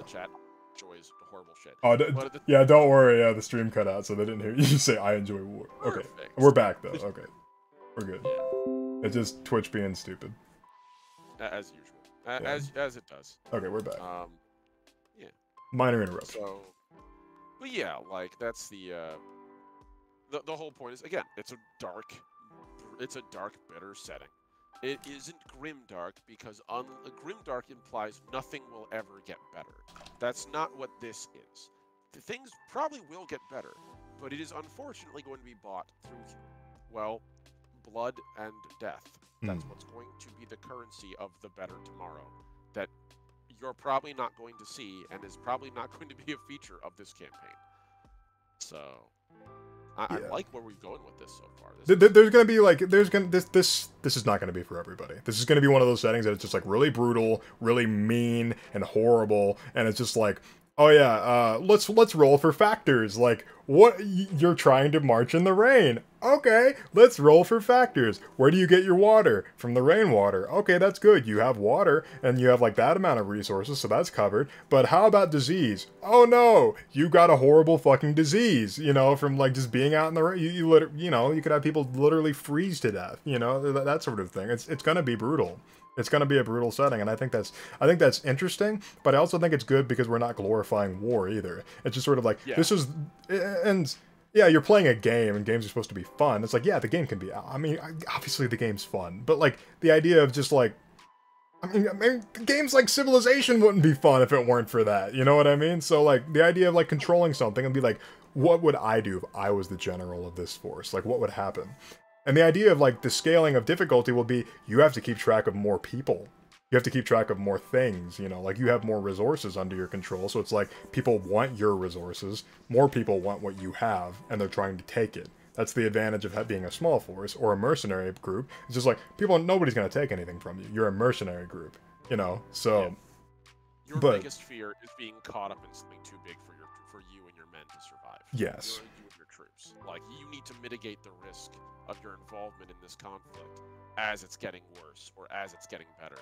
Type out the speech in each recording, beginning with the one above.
chat enjoys horrible shit. Oh, But yeah, don't worry. Yeah, the stream cut out, so they didn't hear you say I enjoy war. Okay, perfect. we're back though. Okay, we're good. Yeah. It's just Twitch being stupid. As usual. Yeah. As it does. Okay, we're back. Yeah. Minor interruption. So, but yeah, like that's the whole point is, again, it's a dark, bitter setting. It isn't grimdark because grimdark implies nothing will ever get better. That's not what this is. The things probably will get better, but it is unfortunately going to be bought through, well, blood and death. That's what's going to be the currency of the better tomorrow that you're probably not going to see and is probably not going to be a feature of this campaign. So I like where we're going with this so far. There's gonna be like this is not gonna be for everybody. This is gonna be one of those settings that it's just like really brutal, really mean and horrible, and it's just like, oh yeah, let's roll for factors. Like, what, you're trying to march in the rain? Okay, let's roll for factors. Where do you get your water? From the rainwater. Okay, that's good. You have water, and you have like that amount of resources, so that's covered. But how about disease? Oh no, you got a horrible fucking disease. You know, from like just being out in the rain. You know, you could have people literally freeze to death. You know, that sort of thing. It's gonna be brutal. It's going to be a brutal setting, and I think that's interesting, but I also think it's good because we're not glorifying war either. It's just sort of like, this is, and yeah, you're playing a game, and games are supposed to be fun. It's like, yeah, the game can be, I mean, obviously the game's fun, but like, the idea of just like, I mean, games like Civilization wouldn't be fun if it weren't for that, you know what I mean? So like, the idea of like controlling something and be like, what would I do if I was the general of this force? Like, what would happen? And the idea of like the scaling of difficulty will be you have to keep track of more people. You have to keep track of more things, you know, like you have more resources under your control. So it's like people want your resources, more people want what you have, and they're trying to take it. That's the advantage of being a small force or a mercenary group. It's just like nobody's going to take anything from you. You're a mercenary group, you know. So, yeah. Your biggest fear is being caught up in something too big for you and your men to survive. Yes. You and your troops. Like, you need to mitigate the risk of your involvement in this conflict as it's getting worse or as it's getting better.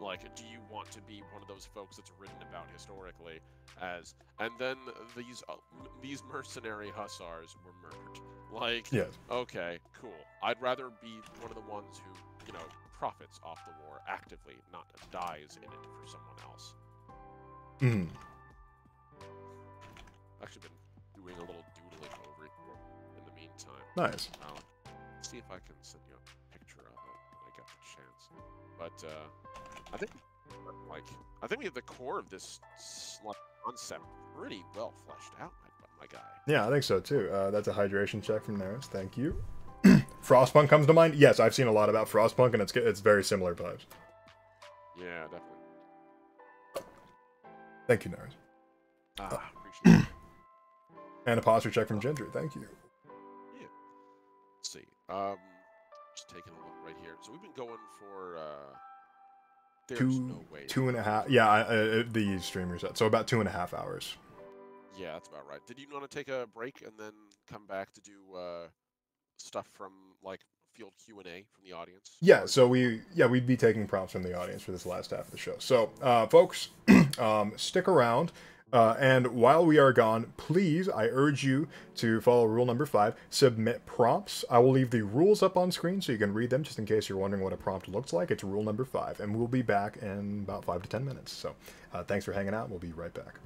Like, do you want to be one of those folks that's written about historically as, and then these mercenary hussars were murdered? Like, yes. Okay, cool. I'd rather be one of the ones who, you know, profits off the war actively, not dies in it for someone else. Actually been doing a little doodling over here in the meantime. Nice. See if I can send you a picture of it when I get the chance. But I think we have the core of this concept pretty well fleshed out, my guy. Yeah, I think so too. That's a hydration check from Neris. Thank you. Frostpunk comes to mind. Yes, I've seen a lot about Frostpunk, and it's very similar vibes. Yeah, definitely. Thank you, Neris. Appreciate it. And a posture check from Ginger. Thank you. Yeah. Let's see. Just taking a look right here. So we've been going for two and a half. Yeah, the stream reset. So about 2.5 hours. Yeah, that's about right. Did you want to take a break and then come back to do stuff from like field Q&A from the audience? Yeah, so we'd be taking prompts from the audience for this last half of the show. So, folks, stick around. And while we are gone, please, I urge you to follow rule number 5, submit prompts. I will leave the rules up on screen so you can read them just in case you're wondering what a prompt looks like. It's rule number 5, and we'll be back in about 5 to 10 minutes. So thanks for hanging out. We'll be right back.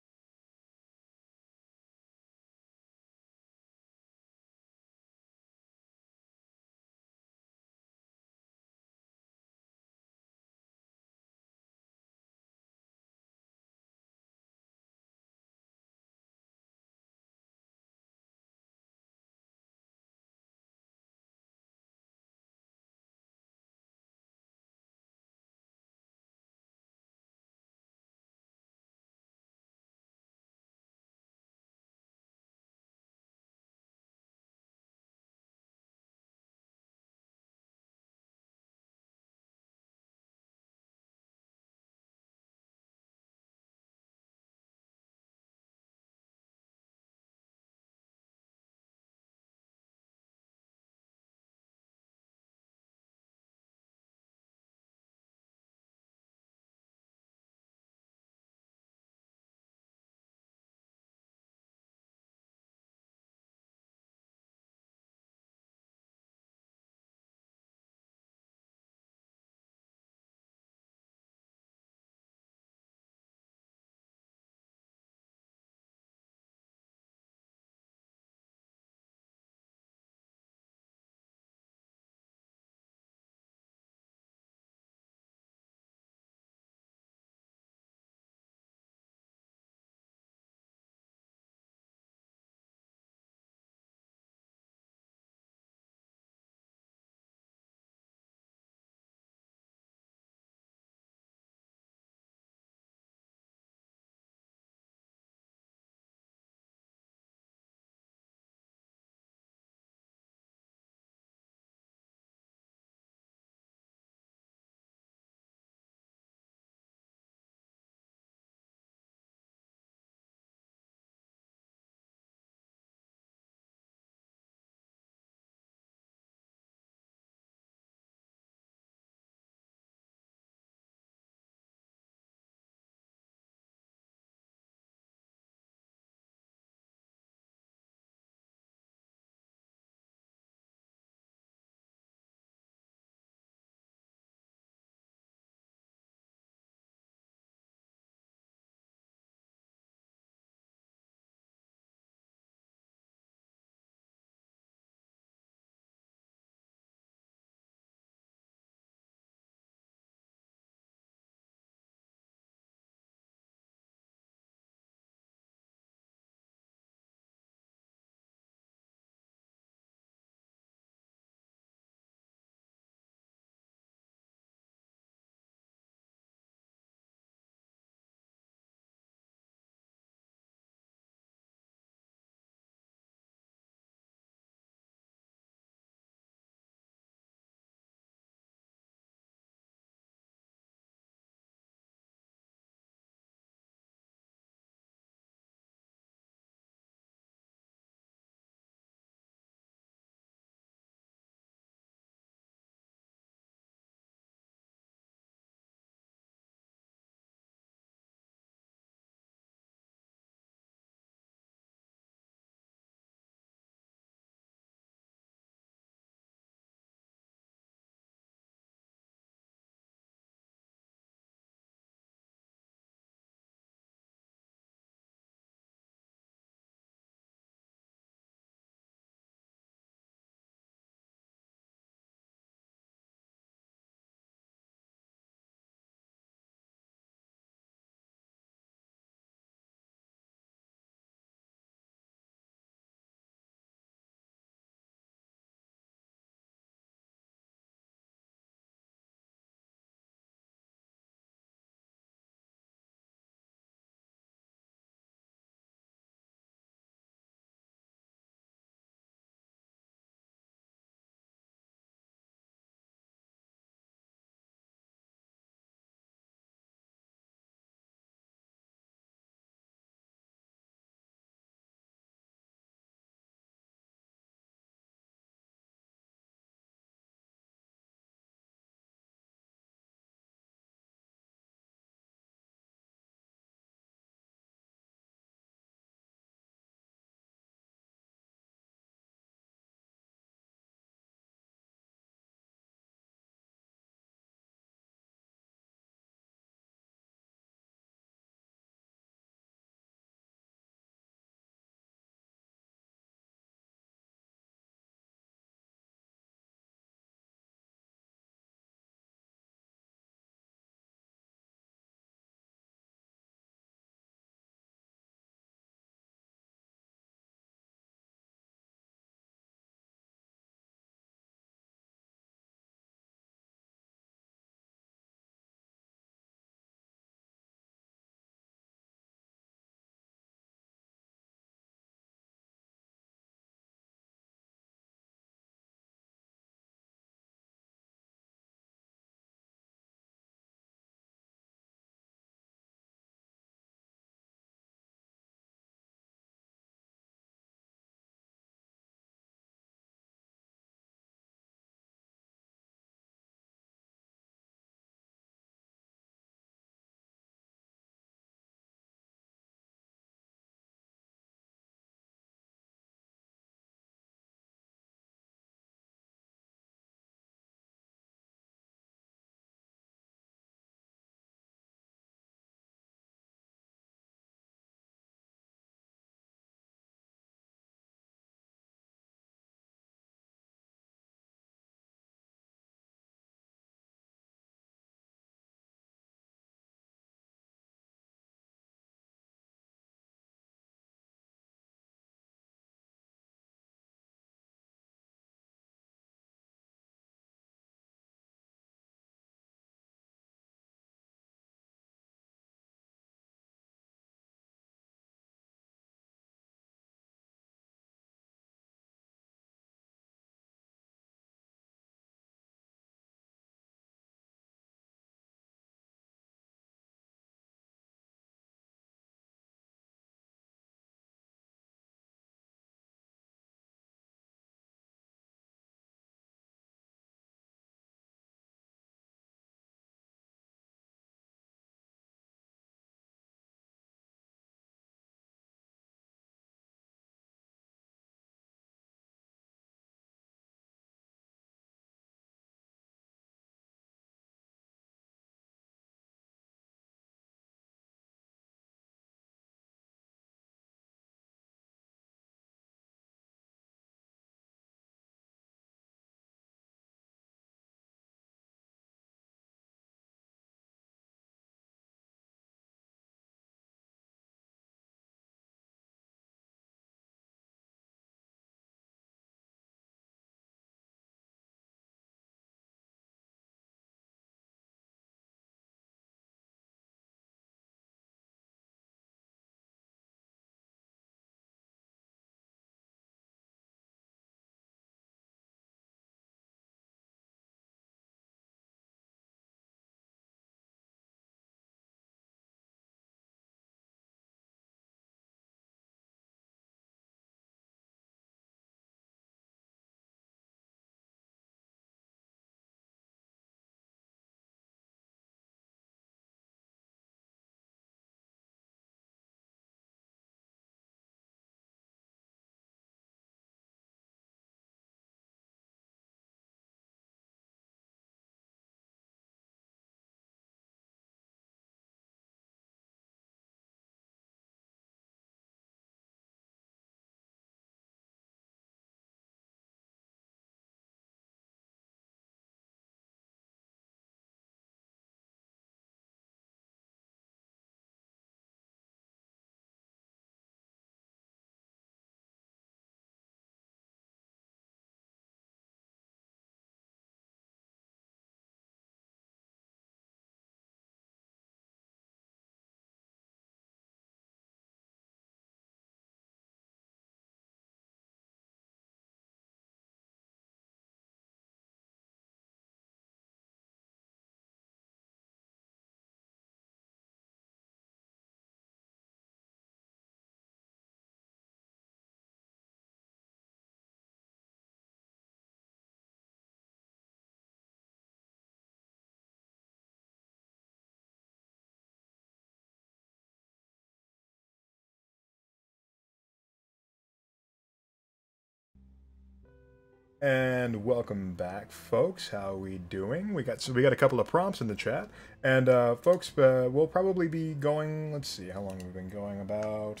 And welcome back, folks. How we doing? We got a couple of prompts in the chat, and folks, we'll probably be going. Let's see, how long we've been going? About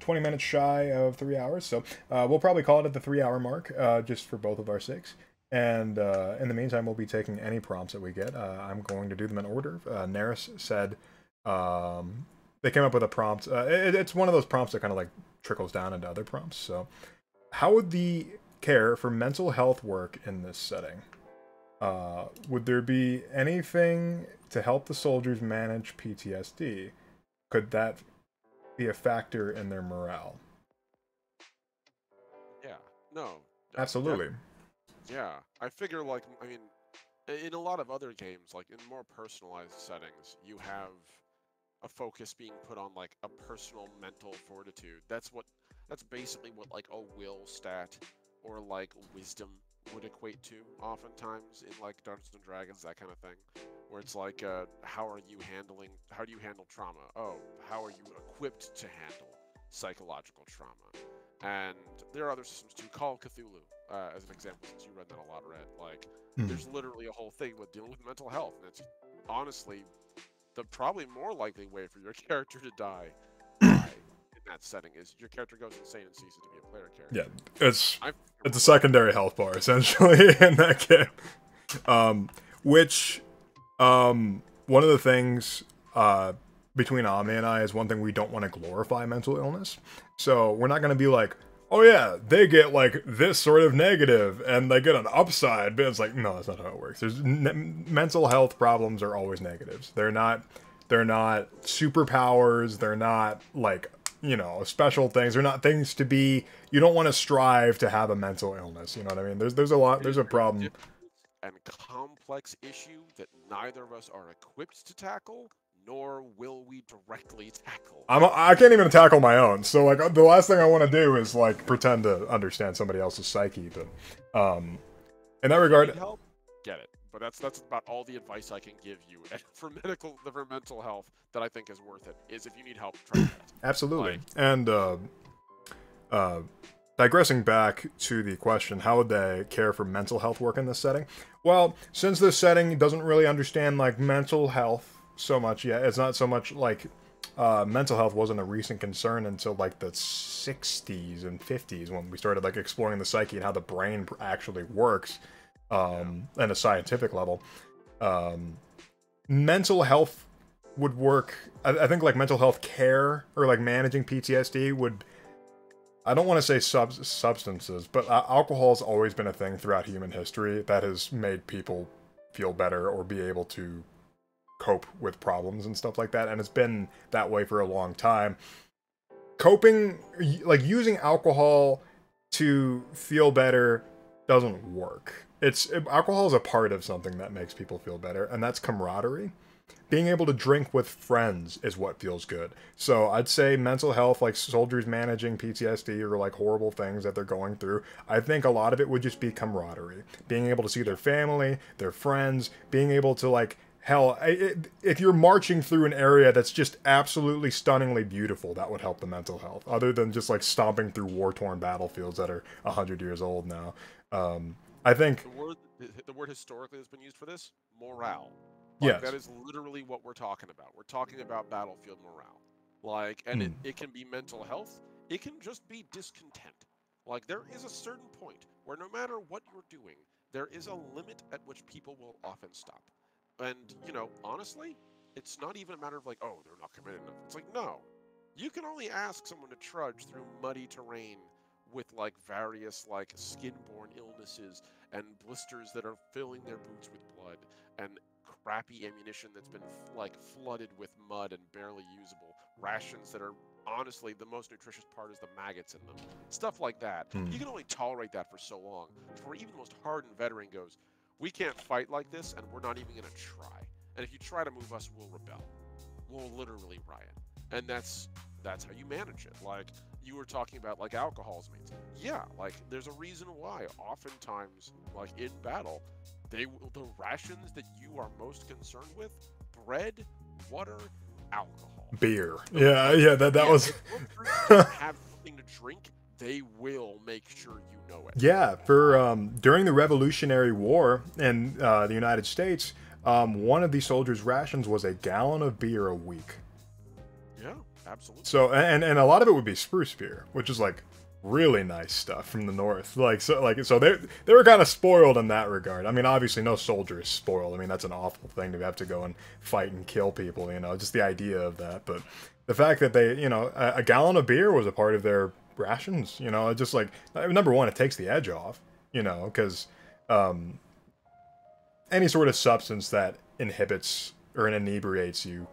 20 minutes shy of 3 hours. So we'll probably call it at the 3 hour mark, just for both of our sakes. And in the meantime, we'll be taking any prompts that we get. I'm going to do them in order. Neris said they came up with a prompt. It's one of those prompts that kind of like trickles down into other prompts. So, how would the care for mental health work in this setting? Would there be anything to help the soldiers manage PTSD? Could that be a factor in their morale? Yeah. No. Absolutely. Yeah. I figure, like, I mean, in a lot of other games, like in more personalized settings, you have a focus being put on like a personal mental fortitude. That's basically what like a will stat or like wisdom would equate to oftentimes in like Dungeons and Dragons, that kind of thing, where it's like how do you handle trauma? Oh, how are you equipped to handle psychological trauma? And there are other systems too. Call of Cthulhu as an example, since you read that a lot, Red. Like there's literally a whole thing with dealing with mental health, and it's honestly the probably more likely way for your character to die in that setting is your character goes insane and ceases to be a player character. Yeah, it's a secondary health bar essentially in that game. Which one of the things between Ami and I is one thing we don't want to glorify mental illness. So we're not going to be like, oh yeah, they get like this sort of negative and they get an upside, but it's like, no, that's not how it works. Mental health problems are always negatives. They're not superpowers. They're not like, you know, special things. They're not things to be. You don't want to strive to have a mental illness. You know what I mean? There's a problem. And complex issue that neither of us are equipped to tackle, nor will we directly tackle. I can't even tackle my own. So like the last thing I want to do is like pretend to understand somebody else's psyche. But in that regard, help, get it. But that's about all the advice I can give you for mental health that I think is worth it. Is if you need help, try that. Absolutely. Like, and digressing back to the question, how would they care for mental health work in this setting? Well, since this setting doesn't really understand like mental health so much yet, it's not so much like mental health wasn't a recent concern until like the 60s and 50s when we started like exploring the psyche and how the brain actually works at a scientific level. Mental health would work. I think like mental health care or like managing PTSD would, I don't want to say substances, but alcohol's always been a thing throughout human history that has made people feel better or be able to cope with problems and stuff like that, and it's been that way for a long time. Coping, like using alcohol to feel better, doesn't work. Alcohol is a part of something that makes people feel better, and that's camaraderie. Being able to drink with friends is what feels good. So I'd say mental health, like soldiers managing PTSD or like horrible things that they're going through, I think a lot of it would just be camaraderie. Being able to see their family, their friends, being able to like, hell, if you're marching through an area that's just absolutely stunningly beautiful, that would help the mental health. Other than just like stomping through war-torn battlefields that are 100 years old now. I think the word historically that's been used for this, morale. Yes. That is literally what we're talking about. We're talking about battlefield morale. Like, and it can be mental health. It can just be discontent. Like, there is a certain point where no matter what you're doing, there is a limit at which people will often stop. And, you know, honestly, it's not even a matter of like, oh, they're not committed enough. It's like, no. You can only ask someone to trudge through muddy terrain with like various like skin-borne illnesses and blisters that are filling their boots with blood and crappy ammunition that's been like flooded with mud and barely usable, rations that are honestly the most nutritious part is the maggots in them, stuff like that. You can only tolerate that for so long before even the most hardened veteran goes, we can't fight like this and we're not even gonna try, and if you try to move us, we'll rebel, we'll literally riot. And that's how you manage it. Like you were talking about like alcohol's means, yeah, like there's a reason why oftentimes like in battle the rations that you are most concerned with, bread, water, alcohol, beer. Yeah, that was have something to drink, they will make sure you know it. Yeah, for during the Revolutionary War in the United States, one of the soldiers' rations was a gallon of beer a week. Yeah, absolutely. So and a lot of it would be spruce beer, which is like really nice stuff from the north. So they were kind of spoiled in that regard. I mean, obviously no soldier is spoiled. I mean, that's an awful thing to have to go and fight and kill people, you know, just the idea of that. But the fact that they, you know, a gallon of beer was a part of their rations, you know, it just like, number one, it takes the edge off, you know, because any sort of substance that inhibits or inebriates you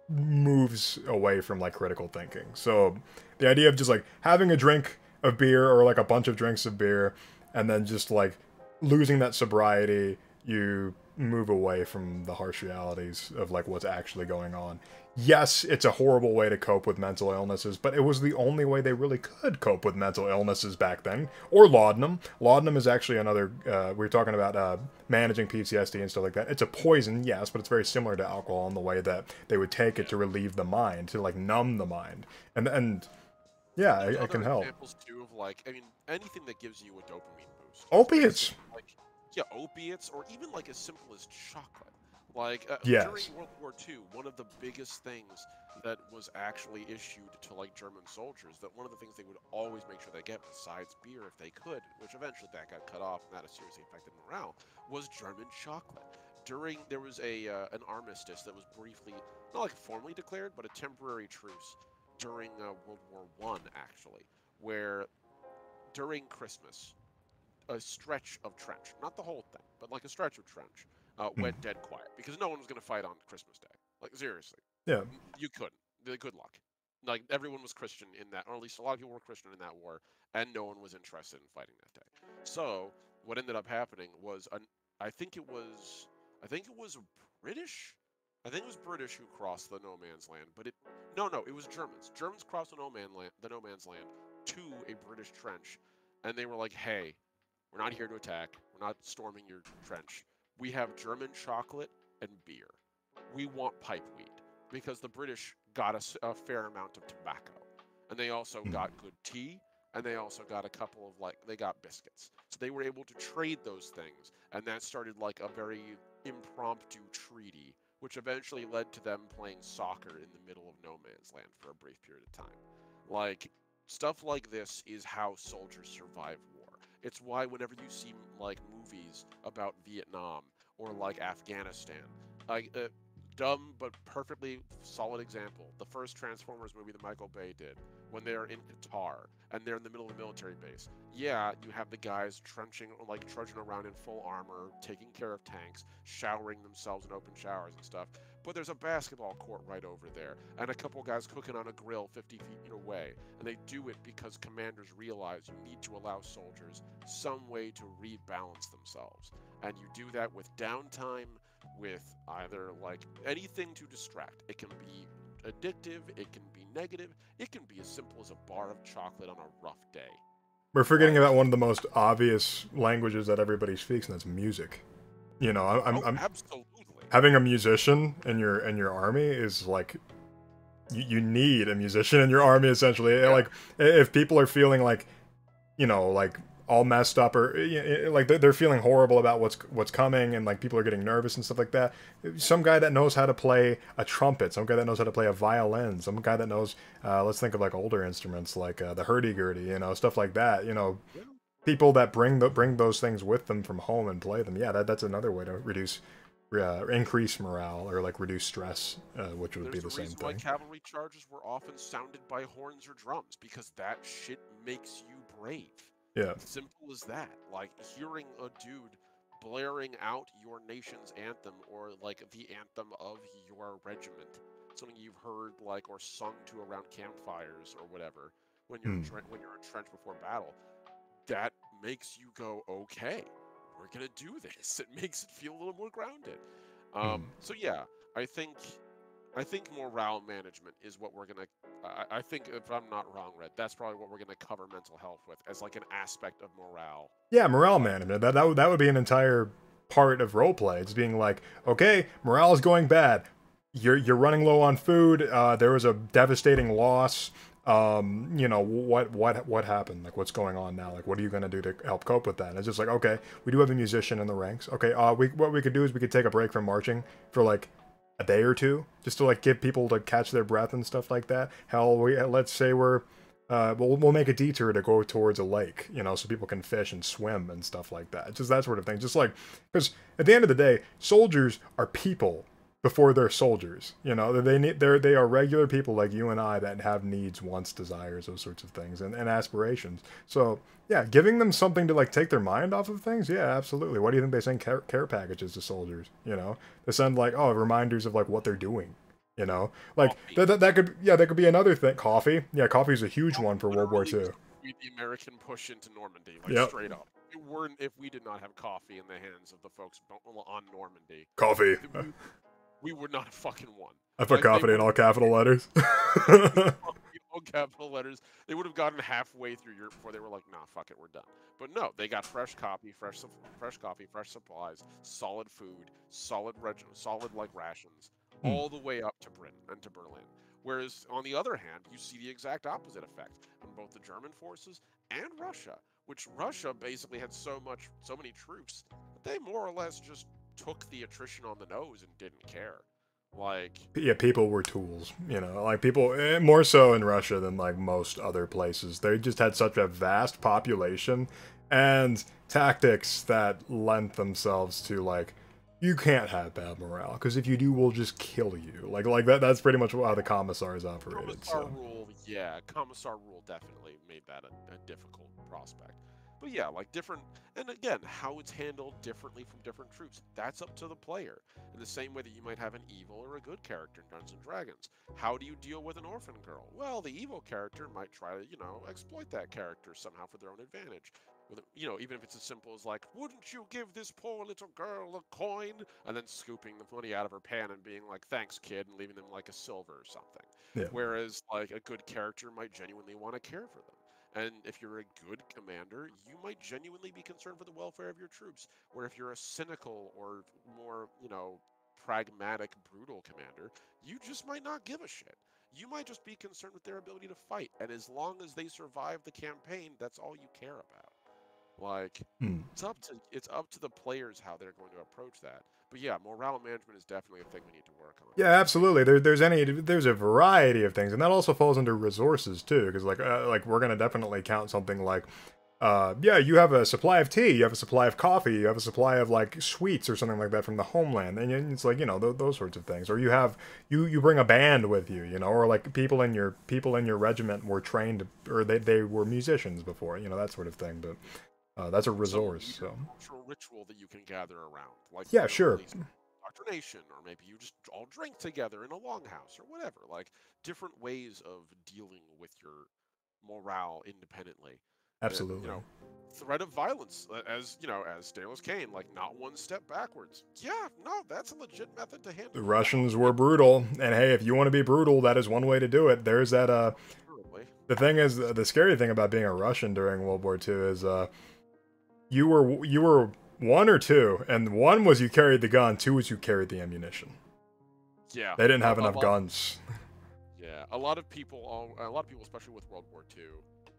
moves away from like critical thinking. So the idea of just like having a drink of beer or like a bunch of drinks of beer and then just like losing that sobriety, you move away from the harsh realities of like what's actually going on. Yes, it's a horrible way to cope with mental illnesses, but it was the only way they really could cope with mental illnesses back then. Or laudanum. Laudanum is actually another, we were talking about managing PTSD and stuff like that. It's a poison, yes, but it's very similar to alcohol in the way that they would take it to relieve the mind, to like numb the mind. And yeah, it can help. Examples too of like, I mean, anything that gives you a dopamine boost. Opiates. Like, yeah, opiates, or even like as simple as chocolate. Like yes. During World War II, one of the biggest things that was actually issued to like German soldiers, that one of the things they would always make sure they get, besides beer if they could, which eventually that got cut off and that seriously affected morale, was German chocolate. There was an armistice that was briefly, not like formally declared, but a temporary truce during World War I, actually, where during Christmas, a stretch of trench, not the whole thing, but like a stretch of trench, went dead quiet because no one was going to fight on Christmas Day. Like, seriously. Yeah. You couldn't. Good luck. Like, everyone was Christian in that, or at least a lot of people were Christian in that war, and no one was interested in fighting that day. So, what ended up happening was, I think it was British? I think it was British who crossed the no man's land, but it was Germans. Germans crossed the no man's land to a British trench, and they were like, hey, we're not here to attack. We're not storming your trench. We have German chocolate and beer. We want pipe weed because the British got a fair amount of tobacco, and they also got good tea, and they also got a couple of they got biscuits. So they were able to trade those things, and that started like a very impromptu treaty, which eventually led to them playing soccer in the middle of no man's land for a brief period of time. Like, stuff like this is how soldiers survive war. It's why whenever you see like movies about Vietnam or like Afghanistan, like dumb but perfectly solid example, the first Transformers movie that Michael Bay did, when they're in Qatar and they're in the middle of a military base. Yeah, you have the guys trudging around in full armor, taking care of tanks, showering themselves in open showers and stuff. But there's a basketball court right over there, and a couple guys cooking on a grill 50 feet away. And they do it because commanders realize you need to allow soldiers some way to rebalance themselves. And you do that with downtime, with either like anything to distract. It can be addictive, it can be negative, it can be as simple as a bar of chocolate on a rough day. We're forgetting about one of the most obvious languages that everybody speaks, and that's music. You know, I'm absolutely. Having a musician in your army is like, you need a musician in your army essentially. Yeah. Like, if people are feeling like, you know, like all messed up, or like they're feeling horrible about what's coming, and like people are getting nervous and stuff like that, some guy that knows how to play a trumpet, some guy that knows how to play a violin, some guy that knows, let's think of like older instruments like the hurdy-gurdy, you know, stuff like that, you know. Yeah. People that bring those things with them from home and play them, yeah, that's another way to increase morale or like reduce stress, which would be the same thing. Why cavalry charges were often sounded by horns or drums, because that shit makes you brave. Yeah. Simple as that. Like, hearing a dude blaring out your nation's anthem, or like the anthem of your regiment, something you've heard like or sung to around campfires or whatever when you're entrenched before battle, that makes you go, okay, we're gonna do this. It makes it feel a little more grounded. So yeah, I think morale management is what we're gonna. I think, if I'm not wrong, Red, that's probably what we're gonna cover mental health with as like an aspect of morale. Yeah, morale management. That would be an entire part of roleplay. It's being like, okay, morale is going bad. You're running low on food. There was a devastating loss. You know, what happened? Like, what's going on now? Like, what are you gonna do to help cope with that? And it's just like, okay, we do have a musician in the ranks. Okay, what we could do is we could take a break from marching for like a day or two, just to like give people to catch their breath and stuff like that. Hell, let's say we'll make a detour to go towards a lake, you know, so people can fish and swim and stuff like that. Just that sort of thing. Just like, because at the end of the day, soldiers are people before they're soldiers. You know, they are regular people like you and I that have needs, wants, desires, those sorts of things, and aspirations. So yeah, giving them something to like take their mind off of things. Yeah, absolutely. What do you think they send care packages to soldiers? You know, they send like, oh, reminders of like what they're doing. You know, like that could be another thing. Coffee, yeah, coffee is a huge one for World War II. The American push into Normandy, like Yep. straight up. It weren't if we did not have coffee in the hands of the folks on Normandy. Coffee. We would not have fucking won. I put coffee in all capital letters. All capital letters. They would have gotten halfway through Europe before they were like, nah, fuck it, we're done. But no, they got fresh coffee, fresh supplies, solid food, solid like rations, all the way up to Britain and to Berlin. Whereas on the other hand, you see the exact opposite effect on both the German forces and Russia, which Russia basically had so many troops that they more or less just took the attrition on the nose and didn't care. Like, yeah, people were tools, you know, like people more so in Russia than like most other places. They just had such a vast population and tactics that lent themselves to like, you can't have bad morale because if you do, we'll just kill you. Like that's pretty much how the commissars operated. Commissar rule definitely made that a difficult prospect. But yeah, like different, and again, how it's handled differently from different troops, that's up to the player. In the same way that you might have an evil or a good character in Dungeons & Dragons. How do you deal with an orphan girl? Well, the evil character might try to, you know, exploit that character somehow for their own advantage. You know, even if it's as simple as like, wouldn't you give this poor little girl a coin? And then scooping the money out of her pan and being like, thanks, kid, and leaving them like a silver or something. Yeah. Whereas, like, a good character might genuinely want to care for them. And if you're a good commander, you might genuinely be concerned for the welfare of your troops. Where if you're a cynical or more, you know, pragmatic, brutal commander, you just might not give a shit. You might just be concerned with their ability to fight. And as long as they survive the campaign, that's all you care about. Like, it's up to the players how they're going to approach that. But yeah, morale management is definitely a thing we need to work on. Yeah, absolutely. There's a variety of things, and that also falls under resources too, because like we're gonna definitely count something like, yeah, you have a supply of tea, you have a supply of coffee, you have a supply of like sweets or something like that from the homeland, and it's like, you know, those sorts of things. Or you bring a band with you, you know, or like people in your regiment were trained, or they were musicians before, you know, that sort of thing. But that's a resource. So cultural ritual that you can gather around, like, yeah, sure. Indoctrination, or maybe you just all drink together in a longhouse or whatever. Like different ways of dealing with your morale independently. Absolutely. And, you know, threat of violence, as you know, as Stalos Kane, like not one step backwards. Yeah, no, that's a legit method to handle. The Russians were brutal, and hey, if you want to be brutal, that is one way to do it. There's that. The thing is, the scary thing about being a Russian during World War II is, you were one or two, and one was you carried the gun, two was you carried the ammunition. Yeah, they didn't have enough guns. Yeah, a lot of people, especially with World War II,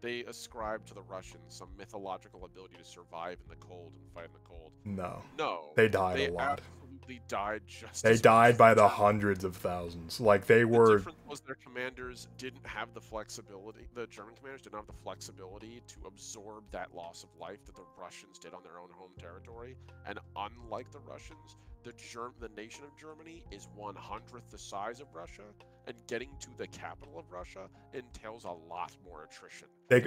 they ascribe to the Russians some mythological ability to survive in the cold and fight in the cold. No, they died a lot. Absolutely died just. They died by the hundreds of thousands. Like they were. The difference was their commanders didn't have the flexibility. The German commanders didn't have the flexibility to absorb that loss of life that the Russians did on their own home territory. And unlike the Russians, the nation of Germany is 1/100th the size of Russia, and getting to the capital of Russia entails a lot more attrition. They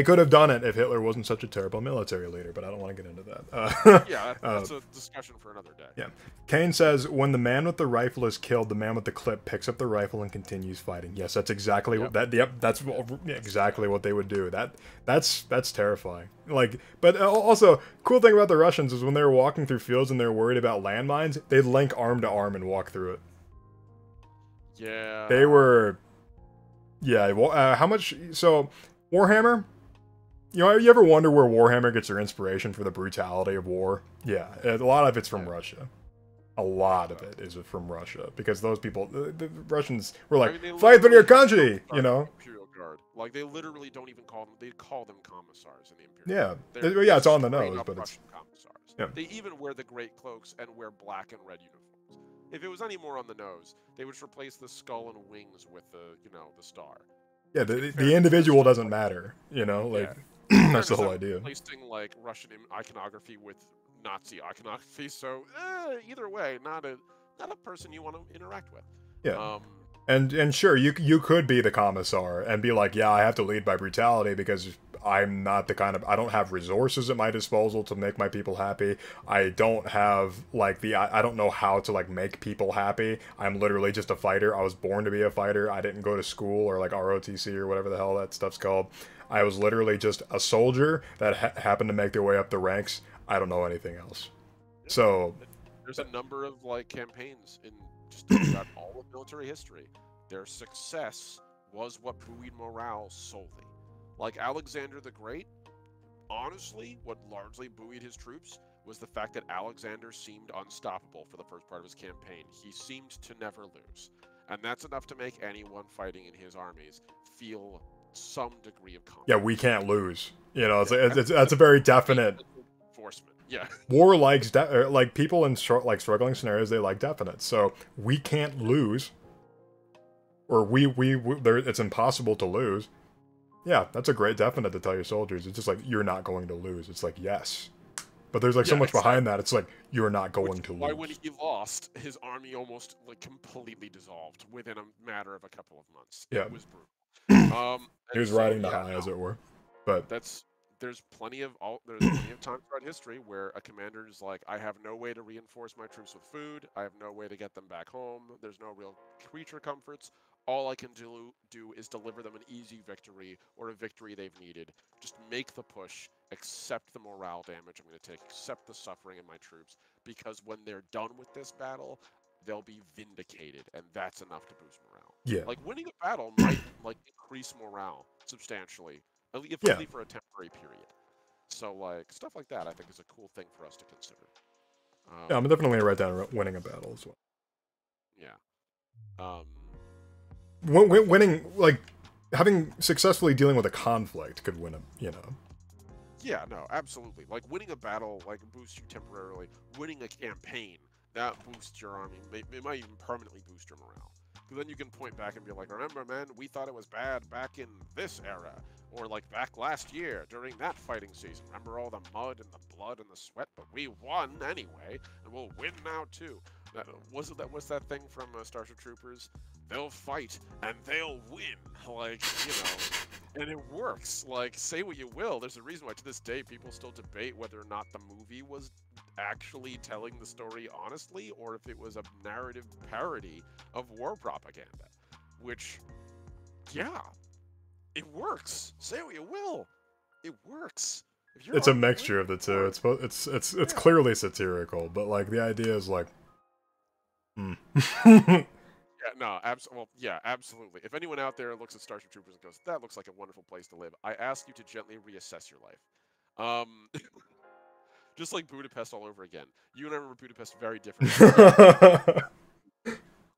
could have done it if Hitler wasn't such a terrible military leader, but I don't want to get into that. Yeah, that's a discussion for another day. Yeah, Kane says when the man with the rifle is killed, the man with the clip picks up the rifle and continues fighting. Yes, that's exactly what that. Yep, that's exactly what they would do. That's terrifying. Like, but also cool thing about the Russians is when they were walking through fields and they were worried about landmines, they'd link arm to arm and walk through it. Yeah. They were. Yeah. Well, how much? So Warhammer. You know, you ever wonder where Warhammer gets their inspiration for the brutality of war? Yeah, a lot of it's from Russia. a lot of it is from Russia, because those people, the Russians were like, I mean, they fight for your literally don't country, start you know? the Imperial Guard. Like, they literally don't even call them. They call them commissars in the Imperial Guard. Yeah, They're yeah, it's on the straight nose, up but it's Russian commissars. yeah. They even wear the great cloaks and wear black and red uniforms. If it was any more on the nose, they would just replace the skull and wings with the, the star. Yeah, the individual doesn't matter, you know, like, that's the whole idea. Replacing, like, Russian iconography with Nazi iconography, so either way, not a person you want to interact with. Yeah. And sure, you could be the commissar and be like, yeah, I have to lead by brutality because I'm not the kind of, I don't have resources at my disposal to make my people happy. I don't have, like, I don't know how to, like, make people happy. I'm literally just a fighter. I was born to be a fighter. I didn't go to school or, like, ROTC or whatever the hell that stuff's called. I was literally just a soldier that happened to make their way up the ranks. I don't know anything else. So there's a number of, like, campaigns in just about all of military history. Their success was what buoyed morale solely. Like Alexander the Great, honestly, what largely buoyed his troops was the fact that Alexander seemed unstoppable for the first part of his campaign. He seemed to never lose. And that's enough to make anyone fighting in his armies feel some degree of confidence. Yeah, we can't lose. You know, that's a very definite enforcement. Yeah. War likes like people in struggling scenarios, they like definite. So we can't lose, or it's impossible to lose. Yeah, that's a great definite to tell your soldiers. It's just like, you're not going to lose. It's like, yes. But there's like so much behind that. It's like, you're not going to lose. Why, when he lost, his army almost like completely dissolved within a matter of a couple of months. Yeah. It was brutal. He was riding the high, as it were. But there's plenty of times throughout history where a commander is like, I have no way to reinforce my troops with food. I have no way to get them back home. There's no real creature comforts. All I can do is deliver them an easy victory or a victory they've needed. Just make the push, accept the morale damage I'm going to take, accept the suffering of my troops, because when they're done with this battle, they'll be vindicated, and that's enough to boost morale. Yeah. Like, winning a battle might, like, increase morale substantially, if only for a temporary period. So, like, stuff like that, I think, is a cool thing for us to consider. Yeah, I'm definitely going to write down winning a battle as well. Yeah. Winning, like, having successfully dealing with a conflict could win a, Yeah, no, absolutely. Like, winning a battle, like, boosts you temporarily. Winning a campaign, that boosts your army. It might even permanently boost your morale. Because then you can point back and be like, remember, man, we thought it was bad back in this era. Or, like, back last year during that fighting season. Remember all the mud and the blood and the sweat? But we won anyway, and we'll win now, too. What's that thing from Starship Troopers? They'll fight and they'll win, like, and it works. Like, say what you will, there's a reason why to this day people still debate whether or not the movie was actually telling the story honestly, or if it was a narrative parody of war propaganda. Which, yeah, it works. Say what you will, it works. It's a mixture of the two. It's clearly satirical, but like the idea is like, Yeah, absolutely. If anyone out there looks at Starship Troopers and goes, that looks like a wonderful place to live, I ask you to gently reassess your life. Just like Budapest all over again. You and I remember Budapest very differently.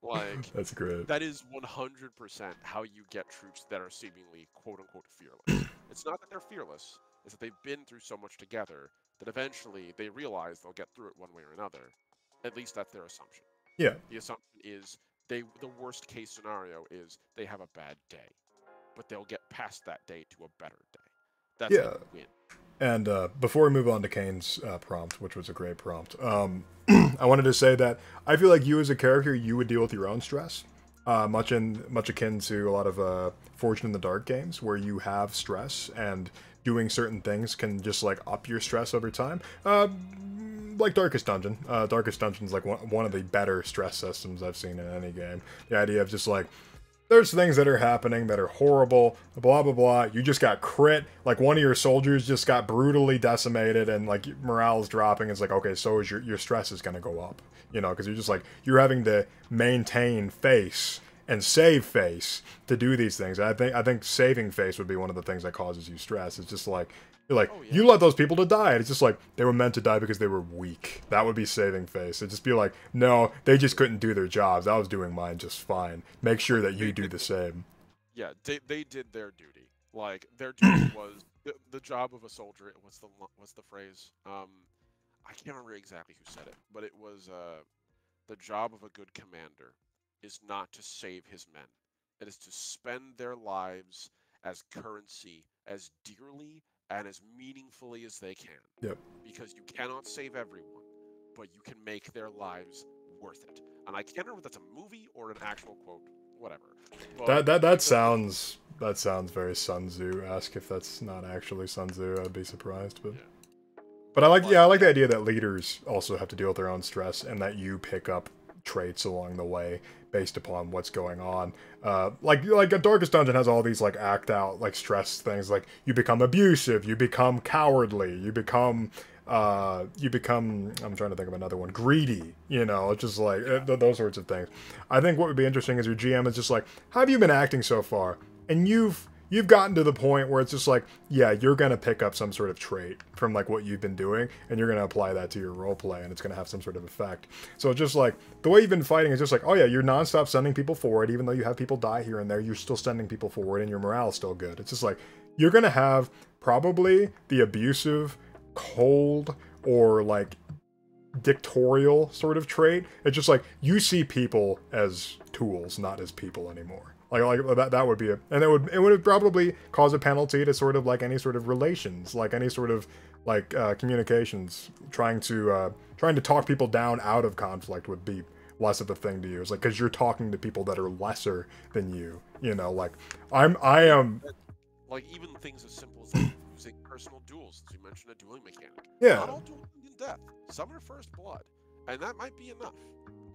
Like, that's great. That is 100% how you get troops that are seemingly quote-unquote fearless. It's not that they're fearless, it's that they've been through so much together that eventually they realize they'll get through it one way or another. At least that's their assumption. Yeah. The assumption is the worst case scenario is they have a bad day, but they'll get past that day to a better day. That's how you win. And before we move on to Kane's prompt, which was a great prompt, I wanted to say that I feel like you as a character, you would deal with your own stress, much akin to a lot of Fortune in the Dark games, where you have stress and doing certain things can just like up your stress over time. Like Darkest Dungeon. Darkest Dungeon is like one of the better stress systems I've seen in any game. The idea of just like, there's things that are happening that are horrible, blah, blah, blah. You just got crit. Like, one of your soldiers just got brutally decimated, and, like, morale is dropping. It's like, okay, so is your stress is going to go up. You know, because you're just, like, you're having to maintain face and save face to do these things. I think saving face would be one of the things that causes you stress. It's just like you're like, Oh, yeah. you let those people to die. And it's just like they were meant to die because they were weak. That would be saving face. It'd just be like, no, they just couldn't do their jobs. I was doing mine just fine. Make sure that you do the same. Yeah, they did their duty. Like their duty was the job of a soldier. What's the phrase? I can't remember exactly who said it, but it was the job of a good commander is not to save his men. It is to spend their lives as currency, as dearly and as meaningfully as they can. Yep. Because you cannot save everyone, but you can make their lives worth it. And I can't remember if that's a movie or an actual quote, whatever. But That sounds very Sun Tzu-esque. If that's not actually Sun Tzu, I'd be surprised. But yeah. but I like the idea that leaders also have to deal with their own stress, and that you pick up traits along the way based upon what's going on. Like a Darkest Dungeon has all these like act out like stress things. Like you become abusive, you become cowardly, you become I'm trying to think of another one, greedy, you know. It's just like those sorts of things. I think what would be interesting is your GM is just like, how have you been acting so far? And you've gotten to the point where it's just like, yeah, you're gonna pick up some sort of trait from like what you've been doing, and you're gonna apply that to your role play, and it's gonna have some sort of effect. So it's just like the way you've been fighting is just like, oh yeah, you're nonstop sending people forward, even though you have people die here and there, you're still sending people forward, and your morale is still good. It's just like you're gonna have probably the abusive, cold, or like dictatorial sort of trait. It's just like you see people as tools, not as people anymore. Like that would be and it would probably cause a penalty to sort of like any sort of relations, like any sort of like communications. Trying to talk people down out of conflict would be less of a thing to use, like because you're talking to people that are lesser than you. You know, like I am. Like even things as simple as like, using personal duels. Since you mentioned a dueling mechanic. Yeah. Not all duels end in death. Some are first blood, and that might be enough.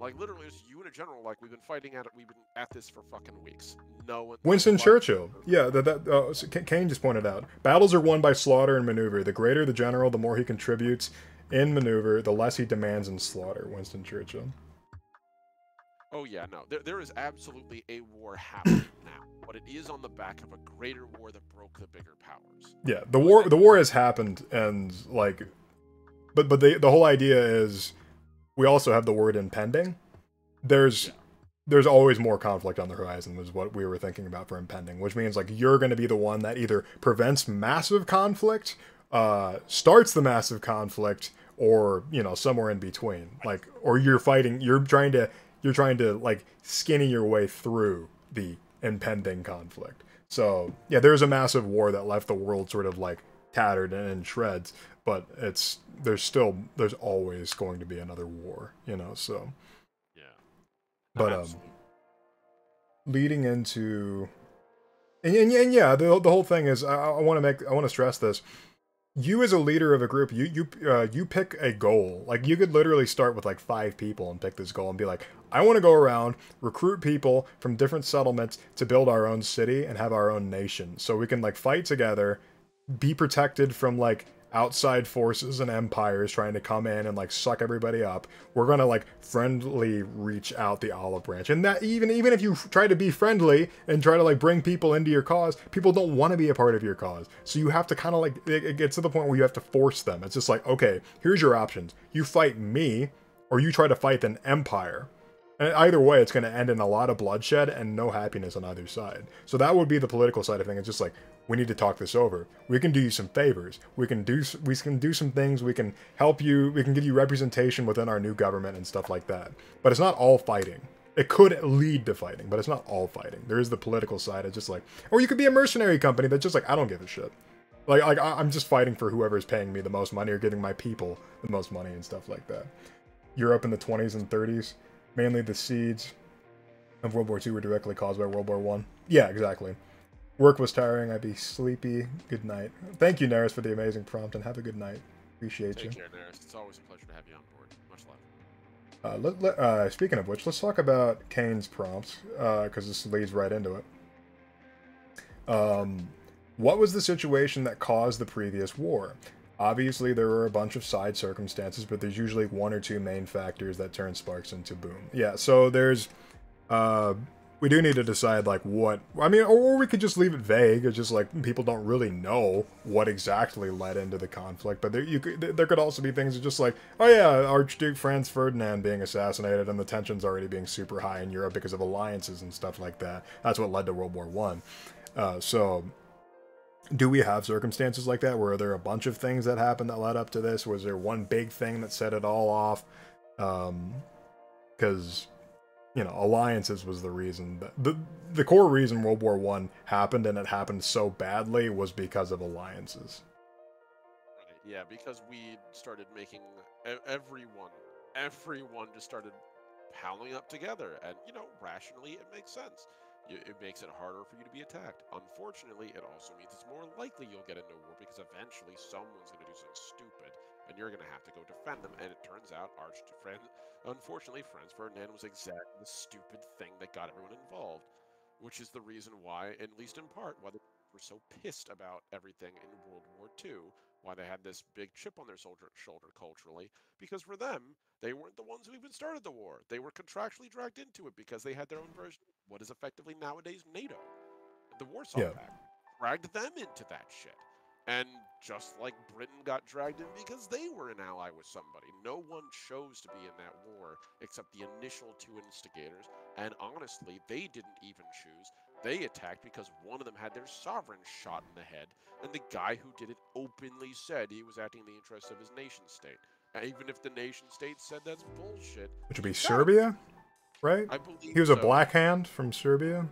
Like literally, it's you in a general. Like we've been fighting at it. We've been at this for fucking weeks. No one. Winston Churchill. Yeah, Kane just pointed out. Battles are won by slaughter and maneuver. The greater the general, the more he contributes in maneuver, the less he demands in slaughter. Winston Churchill. Oh yeah, no. There is absolutely a war happening now, but it is on the back of a greater war that broke the bigger powers. Yeah, the war has happened, and like, but the whole idea is. We also have the word impending. There's always more conflict on the horizon, is what we were thinking about for impending, which means like you're going to be the one that either prevents massive conflict, starts the massive conflict, or you know somewhere in between. Like, or you're trying to like skinny your way through the impending conflict. So yeah, there's a massive war that left the world sort of like tattered and in shreds. But there's always going to be another war, you know, so. Yeah. But, leading into, and yeah, the whole thing is, I want to stress this. You as a leader of a group, you pick a goal. Like, you could literally start with like 5 people and pick this goal and be like, I want to go around, recruit people from different settlements to build our own city and have our own nation. So we can like fight together, be protected from like, outside forces and empires trying to come in and like suck everybody up. We're gonna like friendly reach out the olive branch, and that even if you try to be friendly and try to like bring people into your cause, people don't want to be a part of your cause. So you have to kind of like it gets to the point where you have to force them. It's just like, okay, here's your options: you fight me, or you try to fight an empire. And either way, it's going to end in a lot of bloodshed and no happiness on either side. So that would be the political side of things. It's just like, we need to talk this over. We can do you some favors. We can do some things. We can help you. We can give you representation within our new government and stuff like that. But it's not all fighting. It could lead to fighting, but it's not all fighting. There is the political side. It's just like, or you could be a mercenary company that's just like, I don't give a shit. Like I'm just fighting for whoever's paying me the most money or giving my people the most money and stuff like that. Europe in the 20s and 30s. Mainly the seeds of World War II were directly caused by World War I. Yeah, exactly. Work was tiring. I'd be sleepy. Good night. Thank you, Neris, for the amazing prompt, and have a good night. Appreciate you. Take care, Neris. It's always a pleasure to have you on board. Much love. Speaking of which, let's talk about Kane's prompt, because this leads right into it. What was the situation that caused the previous war? Obviously, there were a bunch of side circumstances, but there's usually 1 or 2 main factors that turn sparks into boom. Yeah, so there's we do need to decide like what I mean, or we could just leave it vague. It's just like people don't really know what exactly led into the conflict. But there could also be things that just like, oh yeah, Archduke Franz Ferdinand being assassinated, and the tensions already being super high in Europe because of alliances and stuff like that. That's what led to World War One. So, do we have circumstances like that? Were there a bunch of things that happened that led up to this? Was there one big thing that set it all off? Because you know, alliances was the reason. The core reason World War One happened, and it happened so badly, was because of alliances. Right. Yeah, because we started making everyone just started palling up together, and you know, rationally, it makes sense. It makes it harder for you to be attacked. Unfortunately, it also means it's more likely you'll get into war because eventually someone's going to do something stupid, and you're going to have to go defend them. And it turns out, unfortunately, Franz Ferdinand was exactly the stupid thing that got everyone involved, which is the reason why, at least in part, why they were so pissed about everything in World War II, why they had this big chip on their shoulder culturally, because for them, they weren't the ones who even started the war. They were contractually dragged into it because they had their own version of what is effectively nowadays NATO. The Warsaw Pact dragged them into that shit. And just like Britain got dragged in because they were an ally with somebody. No one chose to be in that war except the initial two instigators. And honestly, they didn't even choose. They attacked because one of them had their sovereign shot in the head. And the guy who did it openly said he was acting in the interests of his nation state. And even if the nation state said that's bullshit. Which would be Serbia, right? I believe he was a Black Hand from Serbia?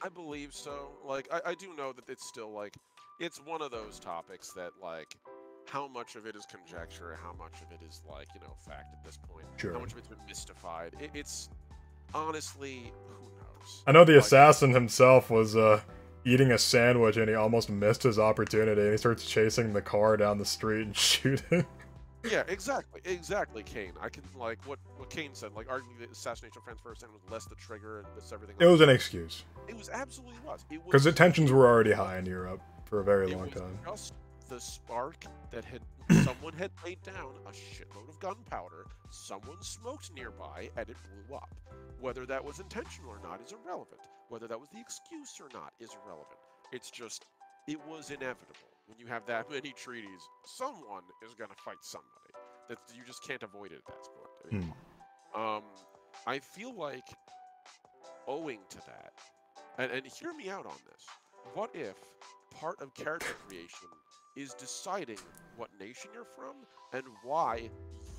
I believe so. Like, I do know that it's still, like, it's one of those topics that, like, how much of it is conjecture, how much of it is, like, you know, fact at this point. Sure. How much of it's been mystified. It's, honestly, who knows? I know the assassin himself was, eating a sandwich and he almost missed his opportunity and he starts chasing the car down the street and shooting. Yeah, exactly, Kane. I can, like, what Kane said, like, arguing the assassination of Franz Ferdinand was less the trigger and this everything. It was an excuse. It was absolutely was. Because the tensions were already high in Europe for a very long time. It was just the spark that someone had laid down a shitload of gunpowder, someone smoked nearby, and it blew up. Whether that was intentional or not is irrelevant. Whether that was the excuse or not is irrelevant. It's just, it was inevitable. When you have that many treaties, someone is going to fight somebody. That you just can't avoid it at that point. I mean, I feel like, owing to that, and hear me out on this, what if part of character creation is deciding what nation you're from and why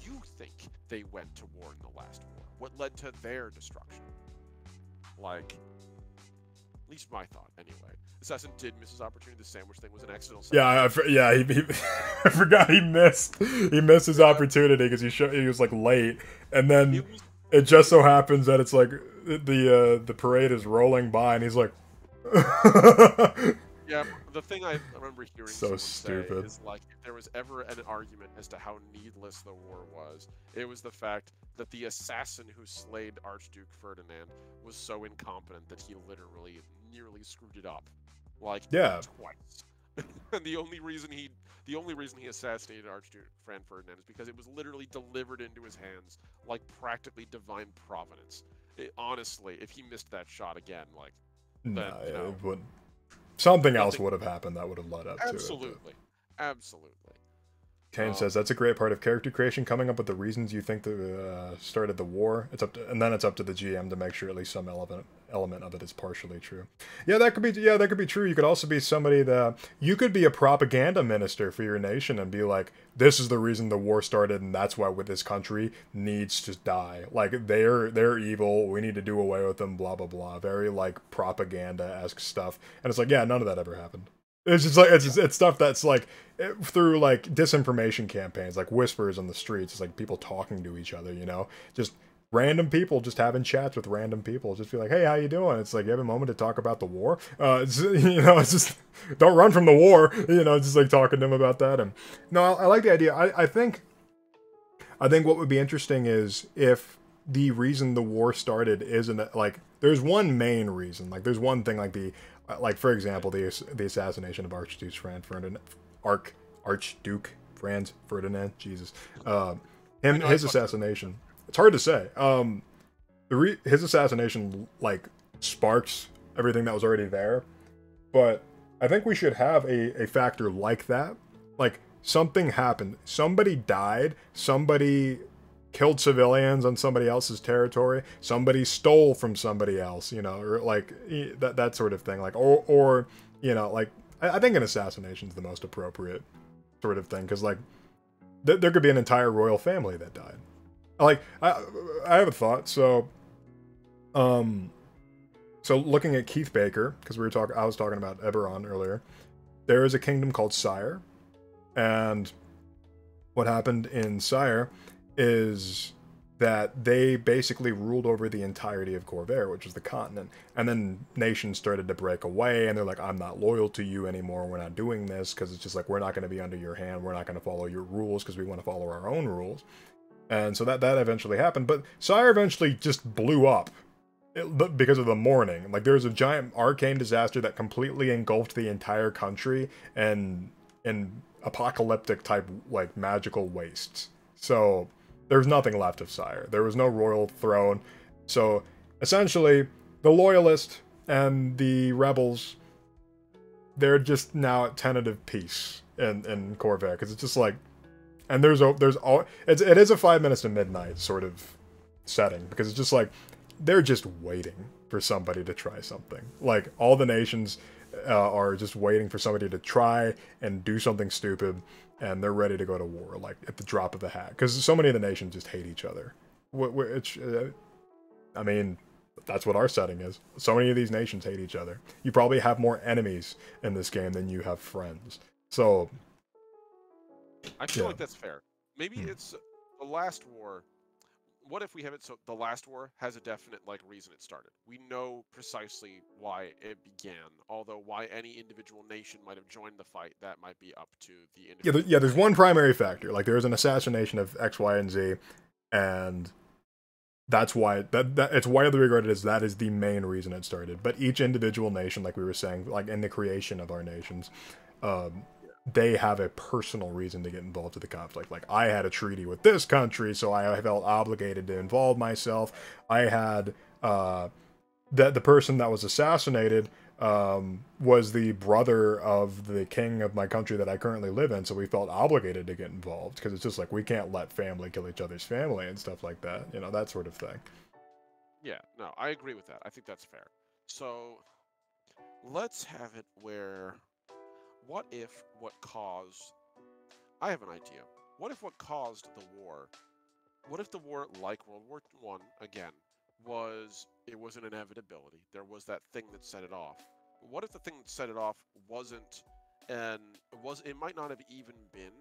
you think they went to war in the last war? What led to their destruction? Like, at least my thought, anyway. Assassin did miss his opportunity. The sandwich thing was an accidental. Yeah, he I forgot he missed his opportunity because he was like late, and then it just so happens that it's like the parade is rolling by, and he's like, yeah. The thing I remember hearing so stupid is like, if there was ever an argument as to how needless the war was, it was the fact that the assassin who slayed Archduke Ferdinand was so incompetent that he literally nearly screwed it up. Like, twice. And the only reason he assassinated Archduke Franz Ferdinand is because it was literally delivered into his hands like practically divine providence. Honestly, if he missed that shot again, like, then, you know, it wouldn't. Something else would have happened that would have led up to it. Absolutely. Kane says that's a great part of character creation, coming up with the reasons you think that started the war. And then it's up to the GM to make sure at least some element of it is partially true. Yeah, that could be true. You could also be somebody that you could be a propaganda minister for your nation and be like, this is the reason the war started, and that's why this country needs to die. Like, they're evil. We need to do away with them. Blah blah blah. Very like propaganda-esque stuff. And it's like, yeah, none of that ever happened. It's just like it's stuff that's like through like disinformation campaigns, like whispers on the streets. It's like people talking to each other, you know, just random people just having chats with random people. Just be like, hey, how you doing? It's like, you have a moment to talk about the war. It's just don't run from the war. You know, just like talking to them about that. And no, I like the idea. I think what would be interesting is if the reason the war started isn't like there's one main reason. Like there's one thing like for example, the assassination of Archduke Franz Ferdinand, Archduke Franz Ferdinand, Jesus, his assassination. It's hard to say. His assassination like sparks everything that was already there. But I think we should have a factor like that. Like, something happened. Somebody died. Somebody killed civilians on somebody else's territory. Somebody stole from somebody else, you know, or like that sort of thing. Like, or you know, like I think an assassination is the most appropriate sort of thing, because like there could be an entire royal family that died. Like I have a thought. So so looking at Keith Baker, because I was talking about Eberron earlier. There is a kingdom called Sire, and what happened in Sire is that they basically ruled over the entirety of Corvair, which is the continent. And then nations started to break away, and they're like, I'm not loyal to you anymore. We're not doing this, because it's just like, we're not going to be under your hand. We're not going to follow your rules, because we want to follow our own rules. And so that eventually happened. But Sire eventually just blew up because of the Mourning. Like, there was a giant arcane disaster that completely engulfed the entire country, and in apocalyptic type, like, magical wastes. So there's nothing left of Sire. There was no royal throne. So essentially, the Loyalist and the Rebels, they're just now at tentative peace in Corvair, because it's just like, and it is a 5 minutes to midnight sort of setting, because it's just like they're just waiting for somebody to try something. Like, all the nations are just waiting for somebody to try and do something stupid, and they're ready to go to war, like, at the drop of a hat. Because so many of the nations just hate each other. I mean, that's what our setting is. So many of these nations hate each other. You probably have more enemies in this game than you have friends. So, I feel like that's fair. Maybe it's the last war. What if we have it so the last war has a definite, like, reason it started? We know precisely why it began, although why any individual nation might have joined the fight, that might be up to the individual. yeah, there's one primary factor. Like, there's an assassination of X, Y, and Z, and that's why that it's widely regarded as that is the main reason it started. But each individual nation, like we were saying, like in the creation of our nations, they have a personal reason to get involved in the conflict. Like, I had a treaty with this country, so I felt obligated to involve myself. I had the person that was assassinated was the brother of the king of my country that I currently live in, so we felt obligated to get involved, because it's just like, we can't let family kill each other's family and stuff like that, you know, that sort of thing. Yeah, no, I agree with that. I think that's fair. So let's have it where, what if what caused, I have an idea. What if what caused the war, what if the war, like World War I, again, it was an inevitability. There was that thing that set it off. But what if the thing that set it off wasn't, and it might not have even been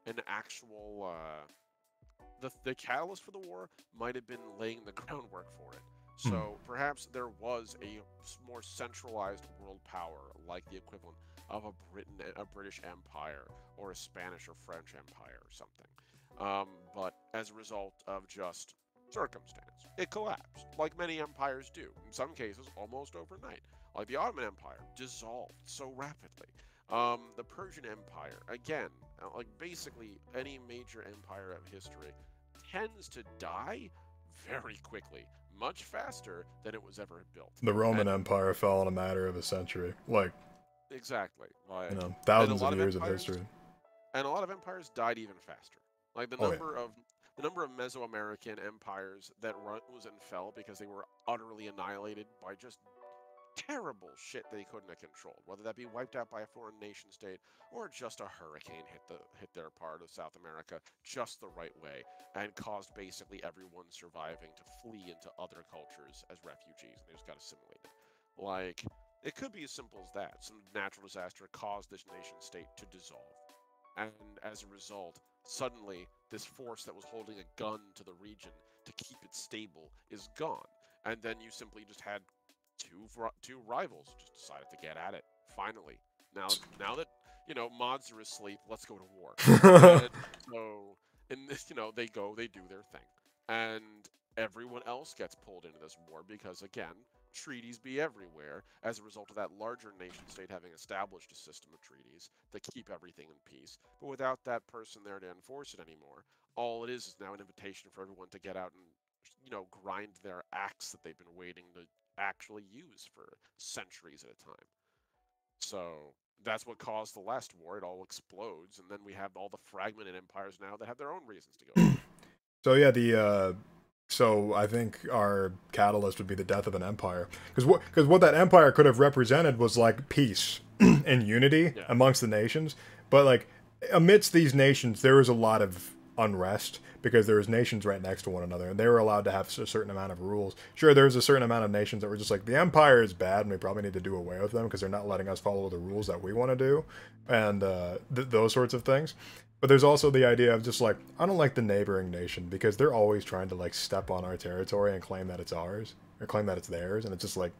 an actual, the catalyst for the war might have been laying the groundwork for it. So perhaps there was a more centralized world power, like the equivalent of a British Empire or a Spanish or French Empire or something. But as a result of just circumstance, it collapsed, like many empires do. In some cases, almost overnight, like the Ottoman Empire dissolved so rapidly. The Persian Empire, again, like basically any major empire of history, tends to die very quickly, much faster than it was ever built. The Roman Empire fell in a matter of a century. Like, exactly. Like, you know, thousands of years of history. And a lot of empires died even faster. Like, the number of Mesoamerican empires that rose and fell because they were utterly annihilated by just terrible shit they couldn't have controlled, whether that be wiped out by a foreign nation state or just a hurricane hit their part of South America just the right way and caused basically everyone surviving to flee into other cultures as refugees, and they just got assimilated. Like, it could be as simple as that. Some natural disaster caused this nation state to dissolve, and as a result, suddenly this force that was holding a gun to the region to keep it stable is gone, and then you simply just had two rivals just decided to get at it. Finally, now that mods are asleep, let's go to war. And so in this, they do their thing, and everyone else gets pulled into this war because, again, treaties be everywhere as a result of that larger nation state having established a system of treaties that keep everything in peace. But without that person there to enforce it anymore, all it is now an invitation for everyone to get out and grind their axe that they've been waiting to actually use for centuries at a time. So that's what caused the last war. It all explodes, and then we have all the fragmented empires now that have their own reasons to go down. So yeah, so I think our catalyst would be the death of an empire, because what that empire could have represented was like peace and unity Yeah. amongst the nations, but like amidst these nations there was a lot of unrest because there was nations right next to one another and they were allowed to have a certain amount of rules. Sure, there was a certain amount of nations that were just like, the empire is bad and we probably need to do away with them because they're not letting us follow the rules that we want to do, and those sorts of things. But there's also the idea of just like, I don't like the neighboring nation because they're always trying to like step on our territory and claim that it's ours or claim that it's theirs, and it's just like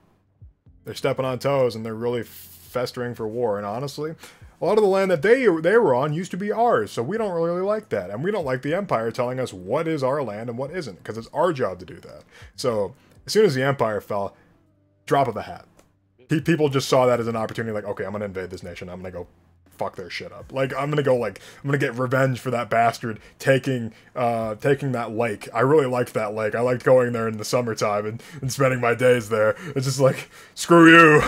they're stepping on toes and they're really festering for war. And honestly, a lot of the land that they were on used to be ours, so we don't really like that, and we don't like the empire telling us what is our land and what isn't, because it's our job to do that. So as soon as the empire fell, drop of a hat, people just saw that as an opportunity. Like, okay, I'm gonna invade this nation. I'm gonna go fuck their shit up. Like, I'm gonna get revenge for that bastard taking that lake. I really liked that lake. I liked going there in the summertime and spending my days there. It's just like, screw you.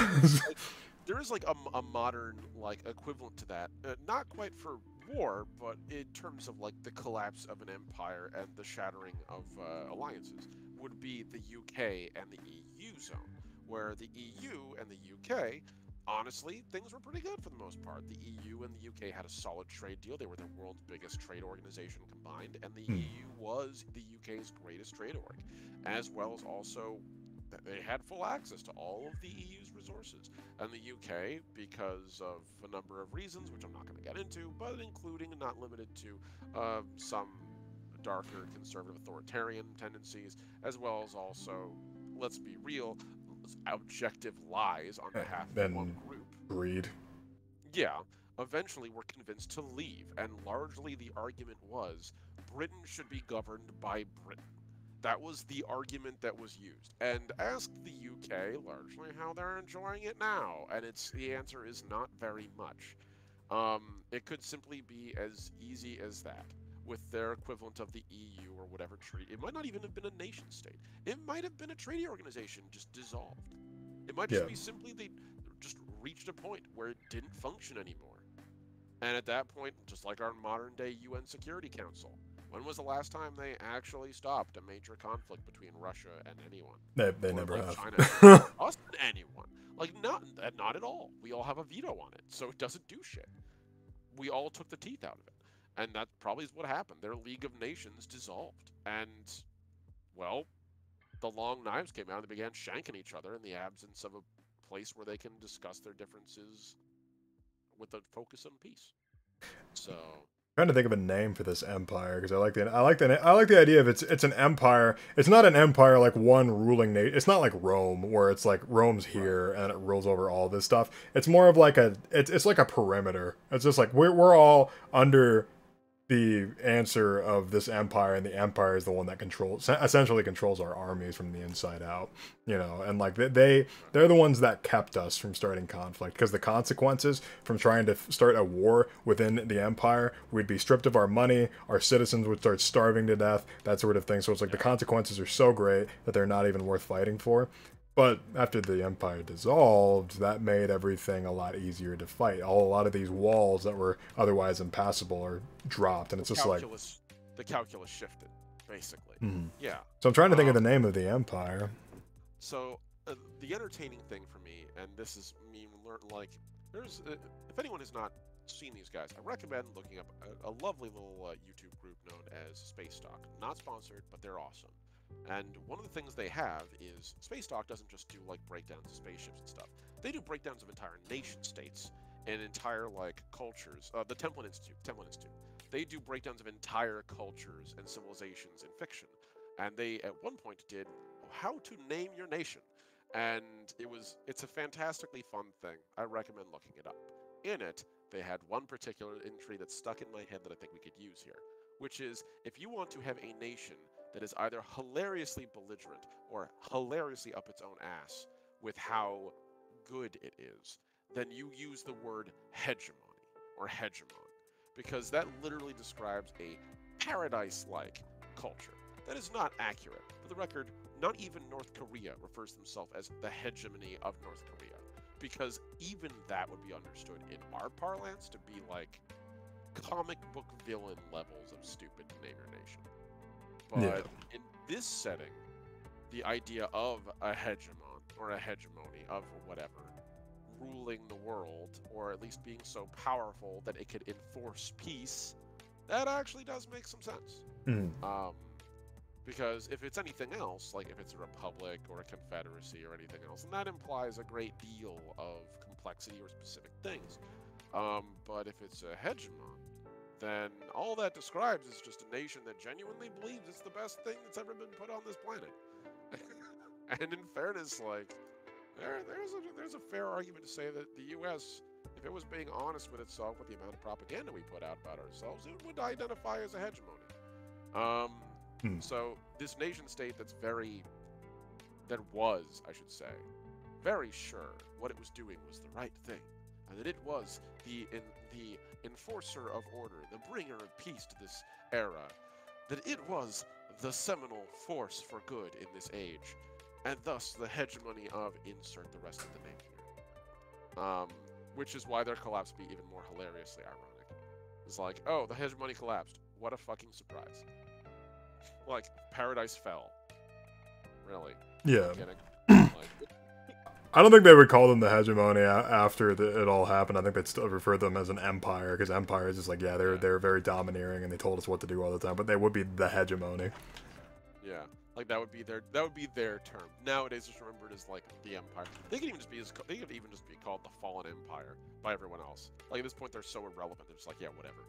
There is like a modern like equivalent to that, not quite for war, but in terms of like the collapse of an empire and the shattering of alliances, would be the UK and the EU zone, where the EU and the UK, honestly, things were pretty good for the most part. The EU and the UK had a solid trade deal. They were the world's biggest trade organization combined, and the EU was the UK's greatest trade org, as well as also they had full access to all of the EU's resources. And the UK, because of a number of reasons, which I'm not going to get into, but including and not limited to some darker conservative authoritarian tendencies, as well as also, let's be real, objective lies on behalf of one group. Greed. Yeah, eventually were convinced to leave, and largely the argument was Britain should be governed by Britain. That was the argument that was used. And ask the UK largely how they're enjoying it now, and the answer is not very much. It could simply be as easy as that, with their equivalent of the EU or whatever treaty. It might not even have been a nation state. It might have been a treaty organization just dissolved. It might just be simply they just reached a point where it didn't function anymore. And at that point, just like our modern day UN Security Council, when was the last time they actually stopped a major conflict between Russia and anyone? They never like have. China, us and anyone. Like, not at all. We all have a veto on it, so it doesn't do shit. We all took the teeth out of it. And that probably is what happened. Their League of Nations dissolved. And, well, the long knives came out and they began shanking each other in the absence of a place where they can discuss their differences with a focus on peace. So Trying to think of a name for this empire, because I like the idea of it's an empire. It's not an empire like one ruling nation. It's not like Rome, where it's like Rome's here and it rules over all this stuff. It's more of like it's like a perimeter. It's just like we're all under the answer of this empire, and the empire is the one that essentially controls our armies from the inside out, you know. And like they're the ones that kept us from starting conflict, because the consequences from trying to start a war within the empire, we'd be stripped of our money, our citizens would start starving to death, that sort of thing. So it's like the consequences are so great that they're not even worth fighting for. But after the empire dissolved, that made everything a lot easier to fight. A lot of these walls that were otherwise impassable are dropped, and it's just like the calculus shifted, basically. Yeah. So I'm trying to think of the name of the empire. So the entertaining thing for me, and this is me like, there's if anyone has not seen these guys, I recommend looking up a lovely little YouTube group known as Space Dock. Not sponsored, but they're awesome. And one of the things they have is Space Dock doesn't just do like breakdowns of spaceships and stuff. They do breakdowns of entire nation states and entire like cultures. The Templin Institute. They do breakdowns of entire cultures and civilizations in fiction. And they at one point did how to name your nation. And it's a fantastically fun thing. I recommend looking it up. In it, they had one particular entry that stuck in my head that I think we could use here, which is if you want to have a nation that is either hilariously belligerent or hilariously up its own ass with how good it is, then you use the word hegemony or hegemon, because that literally describes a paradise-like culture. That is not accurate. For the record, not even North Korea refers to themselves as the hegemony of North Korea, because even that would be understood in our parlance to be like comic book villain levels of stupid to name your nation. But in this setting, the idea of a hegemon or a hegemony of whatever ruling the world, or at least being so powerful that it could enforce peace, that actually does make some sense. Because if it's anything else, like if it's a republic or a confederacy or anything else, then that implies a great deal of complexity or specific things. But if it's a hegemon, then all that describes is just a nation that genuinely believes it's the best thing that's ever been put on this planet. And in fairness, like, there's a fair argument to say that the U.S., if it was being honest with itself with the amount of propaganda we put out about ourselves, it would identify as a hegemony. So this nation state that was, I should say, very sure what it was doing was the right thing, and that it was the enforcer of order, the bringer of peace to this era, that it was the seminal force for good in this age, and thus the hegemony of insert the rest of the name here. Which is why their collapse be even more hilariously ironic. It's like, oh, the hegemony collapsed. What a fucking surprise. Like, paradise fell. Really? Yeah. Like, I don't think they would call them the hegemony after it all happened. I think they'd still refer to them as an empire, because empire is just like, yeah, they're very domineering and they told us what to do all the time, but they would be the hegemony. Yeah, like that would be their term. Nowadays, it's remembered as like the empire. They could even just be called the fallen empire by everyone else. Like at this point, they're so irrelevant. They're just like, yeah, whatever.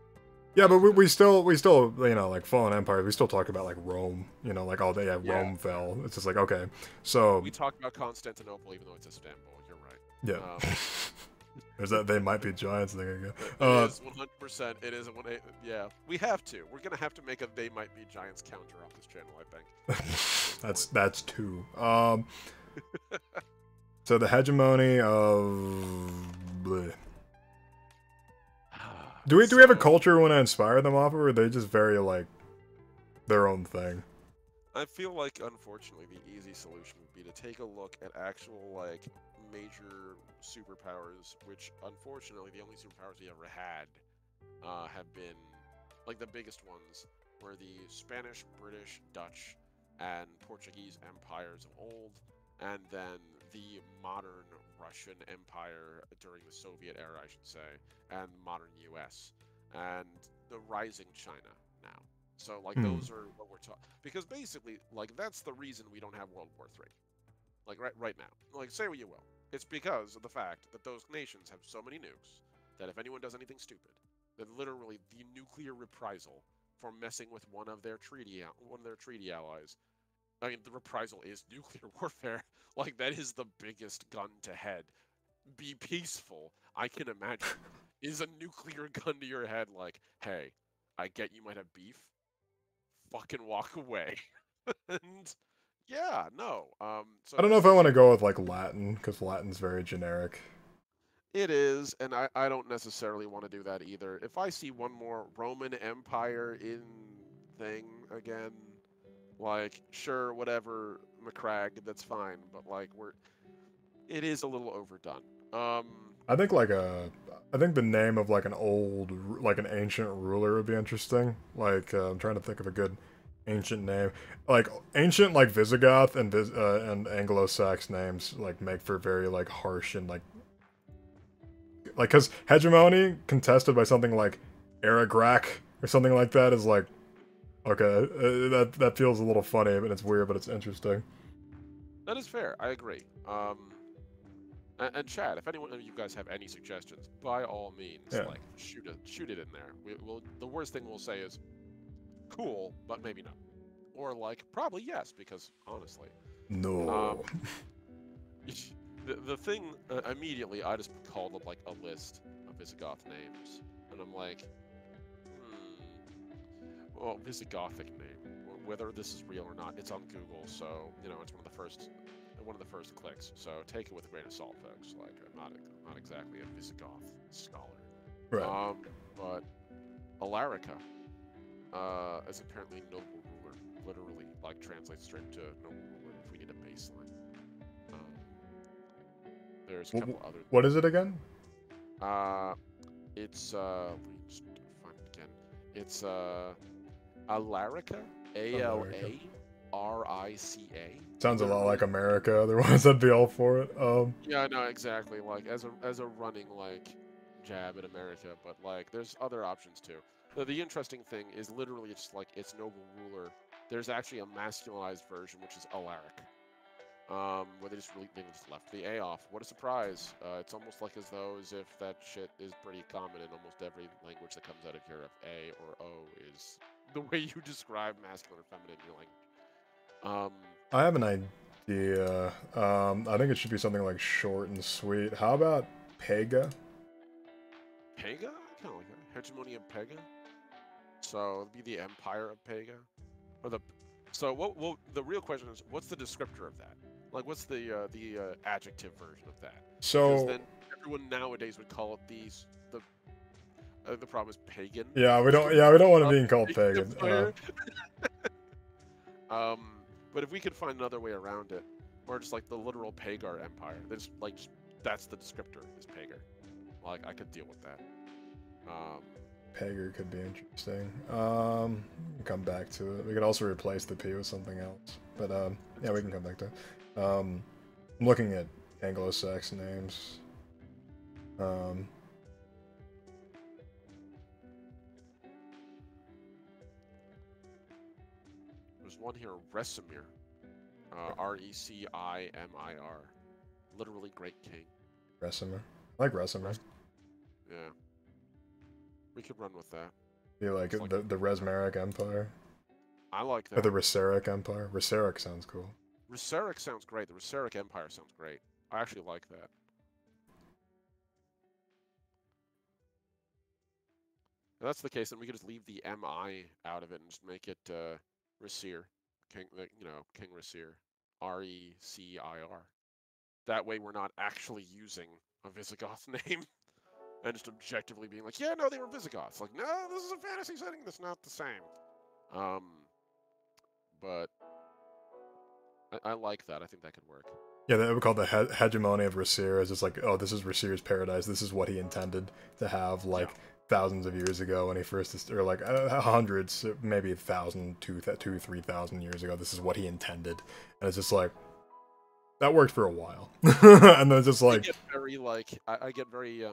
Yeah, but we still, you know, like fallen empire. We still talk about like Rome. You know, like Rome fell. It's just like, okay, so we talk about Constantinople, even though it's Istanbul. You're right. Yeah. There's that they might be giants thing again. It is 100%. It is yeah. We have to. We're gonna have to make a they might be giants counter on this channel, I think. that's two. So the hegemony of. Bleh. Do we have a culture we want to inspire them off of, or are they just very like their own thing? I feel like, unfortunately, the easy solution would be to take a look at actual like major superpowers, which unfortunately the only superpowers we ever had have been like the biggest ones were the Spanish, British, Dutch, and Portuguese empires of old, and then the modern Russian Empire during the Soviet era, I should say, and modern US, and the rising China now. So, like, those are what we're talking. Because basically, like, that's the reason we don't have World War III. Like, right now. Like, say what you will. It's because of the fact that those nations have so many nukes that if anyone does anything stupid, then literally the nuclear reprisal for messing with one of their treaty allies. I mean, the reprisal is nuclear warfare. Like, that is the biggest gun to head. Be peaceful, I can imagine. Is a nuclear gun to your head like, hey, I get you might have beef. Fucking walk away. And, yeah, no. So I don't know if I want to go with, like, Latin, because Latin's very generic. It is, and I don't necessarily want to do that either. If I see one more Roman Empire in thing again, like, sure, whatever, McCrag, that's fine, but, like, it is a little overdone. I think, I think the name of, like, an ancient ruler would be interesting. Like, I'm trying to think of a good ancient name. Like, ancient, like, Visigoth and Anglo-Sax names, like, make for very, like, harsh and, like, because hegemony contested by something like Aragrak or something like that is like, okay, that feels a little funny, and it's weird, but it's interesting. That is fair. I agree. And Chad, if anyone of you guys have any suggestions, by all means, like shoot it in there. The worst thing we'll say is, cool, but maybe not, or like probably yes, because honestly, no. The thing immediately, I just called up like a list of Visigoth names, and I'm like, well, Visigothic name. Whether this is real or not, it's on Google, so you know it's one of the first clicks. So take it with a grain of salt, folks. Like I'm not exactly a Visigoth scholar, right? But Alarica is apparently noble ruler, literally like translates straight to noble ruler baseline. There's a couple other. What is it again? It's let me just find it again. It's Alarica, Alarica. Sounds a lot like America. Otherwise, I'd be all for it. Yeah, no, exactly. Like as a running like jab at America, but like there's other options too. The interesting thing is literally it's like its noble ruler. There's actually a masculinized version which is Alaric. Where they just left the A off. What a surprise! It's almost like as if that shit is pretty common in almost every language that comes out of Europe. A or O is the way you describe masculine or feminine in your language. I have an idea. I think it should be something like short and sweet. How about Pega? Pega? I kind of like that. Hegemony of Pega. So it'd be the Empire of Pega, or the. So what? The real question is, what's the descriptor of that? Like, what's the adjective version of that? So then everyone nowadays would call it the problem is pagan. Yeah, we don't want it being called pagan. But if we could find another way around it, or just like the literal Pagar Empire, that's the descriptor is Pagar. Like I could deal with that. Pagar could be interesting. Come back to it. We could also replace the P with something else. But yeah, we can come back to it. I'm looking at Anglo-Saxon names. There's one here, Resimir. Recimir. Literally great king. Resimir. I like Resimir. Yeah. We could run with that. You like the Resmeric Empire? I like that. Or the Reseric Empire? Reseric sounds cool. Reseric sounds great. The Reseric Empire sounds great. I actually like that. If that's the case, then we could just leave the MI out of it and just make it Resir. King, King Resir. Recir. That way we're not actually using a Visigoth name. And just objectively being like, yeah, no, they were Visigoths. Like, no, this is a fantasy setting that's not the same. But I like that. I think that could work. Yeah, that would call the hegemony of Resir. It's just like, oh, this is Resir's paradise. This is what he intended to have, like, thousands of years ago when he first, or like hundreds, maybe 1,000, 2,000, 3,000 years ago. This is what he intended. And it's just like, that worked for a while. And then it's just like... I get very,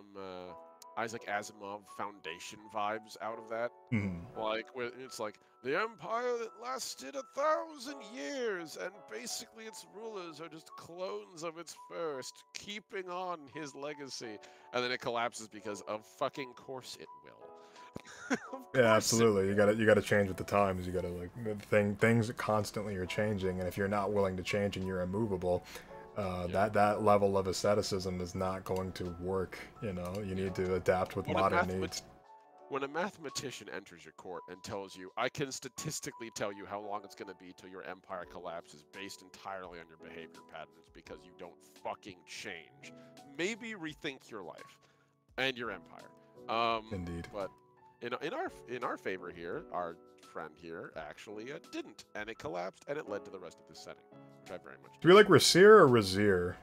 Isaac Asimov Foundation vibes out of that. Mm-hmm. Like, it's like, the empire that lasted 1,000 years, and basically its rulers are just clones of its first, keeping on his legacy. And then it collapses because of fucking course it will. Yeah, absolutely. You gotta change with the times. You gotta things constantly are changing, and if you're not willing to change and you're immovable, that level of asceticism is not going to work. You know, you need to adapt with modern needs. When a mathematician enters your court and tells you, I can statistically tell you how long it's going to be till your empire collapses based entirely on your behavior patterns because you don't fucking change, maybe rethink your life and your empire. Indeed. But in our favor here, our friend here actually didn't, and it collapsed, and it led to the rest of this setting, which I very much do. We like Resir or Resir?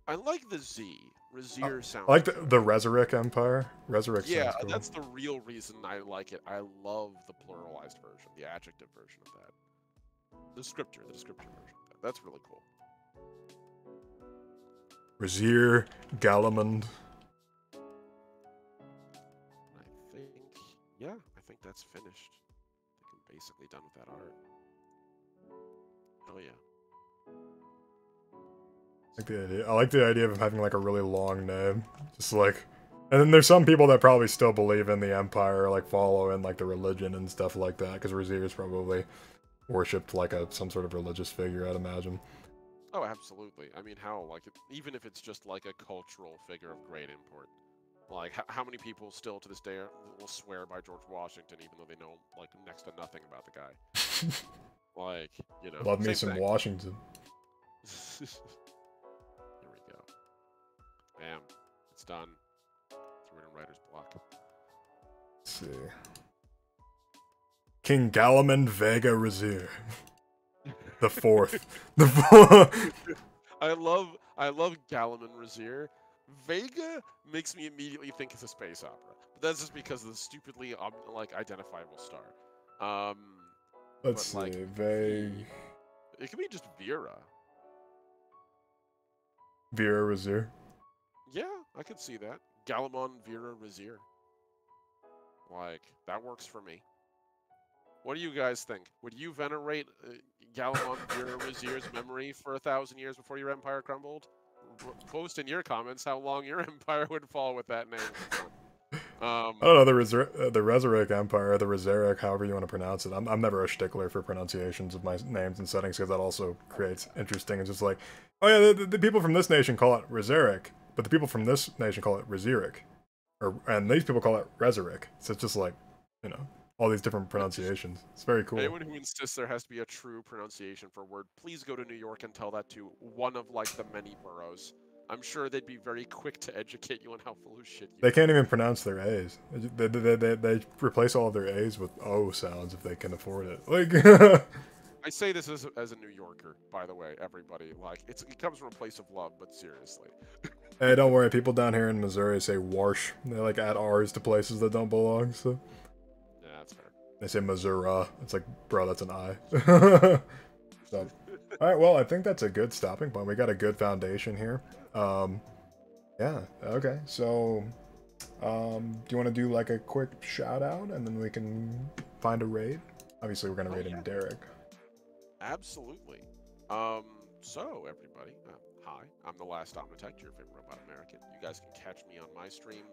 I like the Z. Resir sounds. I like the Reseric Empire. Reseric sounds cool. That's the real reason I like it. I love the pluralized version, the adjective version of that. The descriptor version of that. That's really cool. Resir, Galamond. I think that's finished. I think I'm basically done with that art. Oh yeah. I like the idea of having like a really long name, just like, and then there's some people that probably still believe in the Empire, like follow in like the religion and stuff like that, because Resir is probably worshipped like some sort of religious figure, I'd imagine. Oh, absolutely. I mean, even if it's just like a cultural figure of great import. Like, how many people still to this day will swear by George Washington, even though they know like next to nothing about the guy? Like, you know. Love me some thing. Washington. Here we go. Bam. It's done. Threw it in writer's block. Let's see. King Galamond Vega Resir. The fourth. The fourth. I love Galaman Razir. Vega makes me immediately think it's a space opera, but that's just because of the stupidly like identifiable star. Um, Let's but like see. Vague. it could be just Vera. Vera Razir. Yeah, I could see that. Galamon Vera Razir. Like that works for me. What do you guys think? Would you venerate Galamon Vera Razir's memory for 1,000 years before your empire crumbled? Post in your comments how long your empire would fall with that name. I don't know, the Resurrect Empire, the Rezeric, however you want to pronounce it. I'm never a stickler for pronunciations of my names and settings because that also creates interesting. It's just like, oh yeah, the people from this nation call it Rezeric, but the people from this nation call it Rezeric, and these people call it Resurrect. So it's just like, you know, all these different pronunciations. It's very cool. Anyone who insists there has to be a true pronunciation for a word, please go to New York and tell that to one of like the many boroughs. I'm sure they'd be very quick to educate you on how full of shit you They can't even pronounce their A's. They replace all of their A's with O sounds if they can afford it. Like, I say this as a New Yorker, by the way, everybody. Like, it comes from a place of love, but seriously. Hey, don't worry. People down here in Missouri say Warsh. They like add R's to places that don't belong. So Yeah, that's fair. they say Missouri. It's like, bro, that's an I. So, all right. Well, I think that's a good stopping point. We got a good foundation here. Yeah. Okay. So, do you want to do like a quick shout out and then we can find a raid? Obviously, we're gonna raid in Derek. Absolutely. So everybody, hi. I'm the Last Omnitect, your favorite robot American. You guys can catch me on my stream.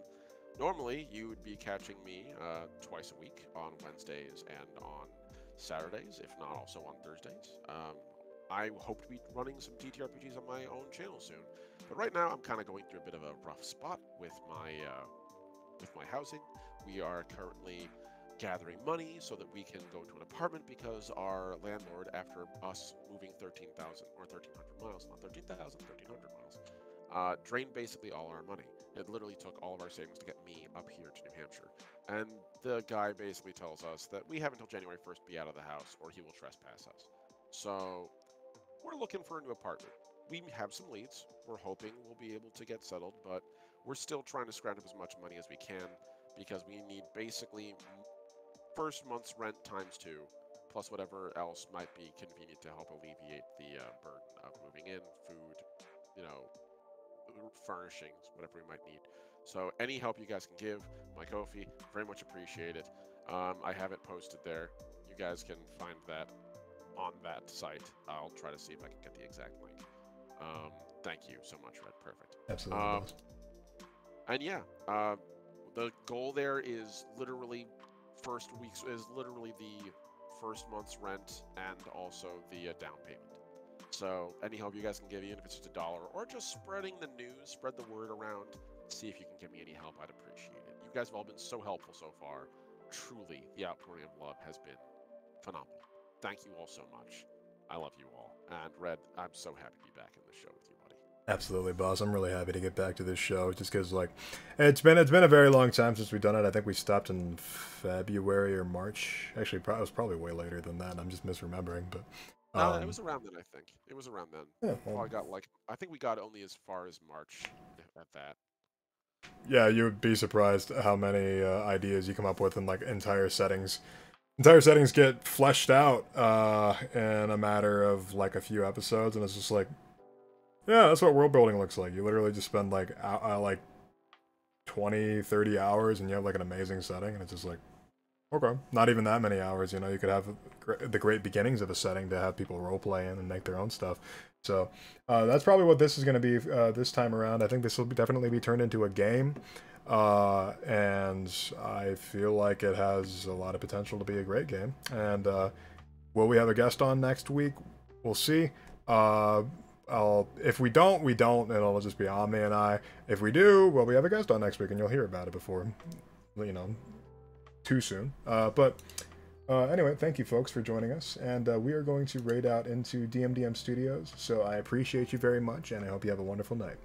Normally, you would be catching me twice a week on Wednesdays and on Saturdays, if not also on Thursdays. I hope to be running some TTRPGs on my own channel soon. But right now, I'm kind of going through a bit of a rough spot with my housing. We are currently gathering money so that we can go to an apartment because our landlord, after us moving 13,000 or 1,300 miles, not 13,000, 1,300 miles, drained basically all our money. It literally took all of our savings to get me up here to New Hampshire. And the guy basically tells us that we have until January 1st to be out of the house or he will trespass us. So we're looking for a new apartment. We have some leads. We're hoping we'll be able to get settled, but we're still trying to scrounge up as much money as we can because we need basically first month's rent times 2, plus whatever else might be convenient to help alleviate the burden of moving in, food, you know, furnishings, whatever we might need. So any help you guys can give, my Ko-fi, very much appreciate it. I have it posted there. You guys can find that on that site. I'll try to see if I can get the exact link. Thank you so much, Red. Perfect. Absolutely. And yeah, the goal there is literally the first month's rent and also the down payment. So any help you guys can give, even if it's just $1 or just spreading the news, spread the word around, see if you can give me any help, I'd appreciate it. You guys have all been so helpful so far. Truly, the outpouring of love has been phenomenal. Thank you all so much. I love you all. And Red, I'm so happy to be back in the show with you, buddy. Absolutely, boss. I'm really happy to get back to this show, just because like it's been a very long time since we've done it. I think we stopped in February or March. Actually, it was probably way later than that. I'm just misremembering, but it was around then. I think it was around then. Yeah, well, I think we got only as far as March at that. Yeah, you would be surprised how many ideas you come up with in like entire settings. Entire settings get fleshed out in a matter of like a few episodes, and it's just like, yeah, that's what world building looks like. You literally just spend like like 20, 30 hours and you have like an amazing setting, and it's just like, okay, not even that many hours, you know, you could have the great beginnings of a setting to have people roleplay in and make their own stuff. So that's probably what this is going to be this time around. I think this will definitely be turned into a game, and I feel like it has a lot of potential to be a great game. And will we have a guest on next week? We'll see. If we don't, we don't, and it'll just be Omni and I. If we do, well, we have a guest on next week, and you'll hear about it before, you know, too soon. But anyway, thank you folks for joining us, and we are going to raid out into DMDM Studios, so I appreciate you very much, and I hope you have a wonderful night.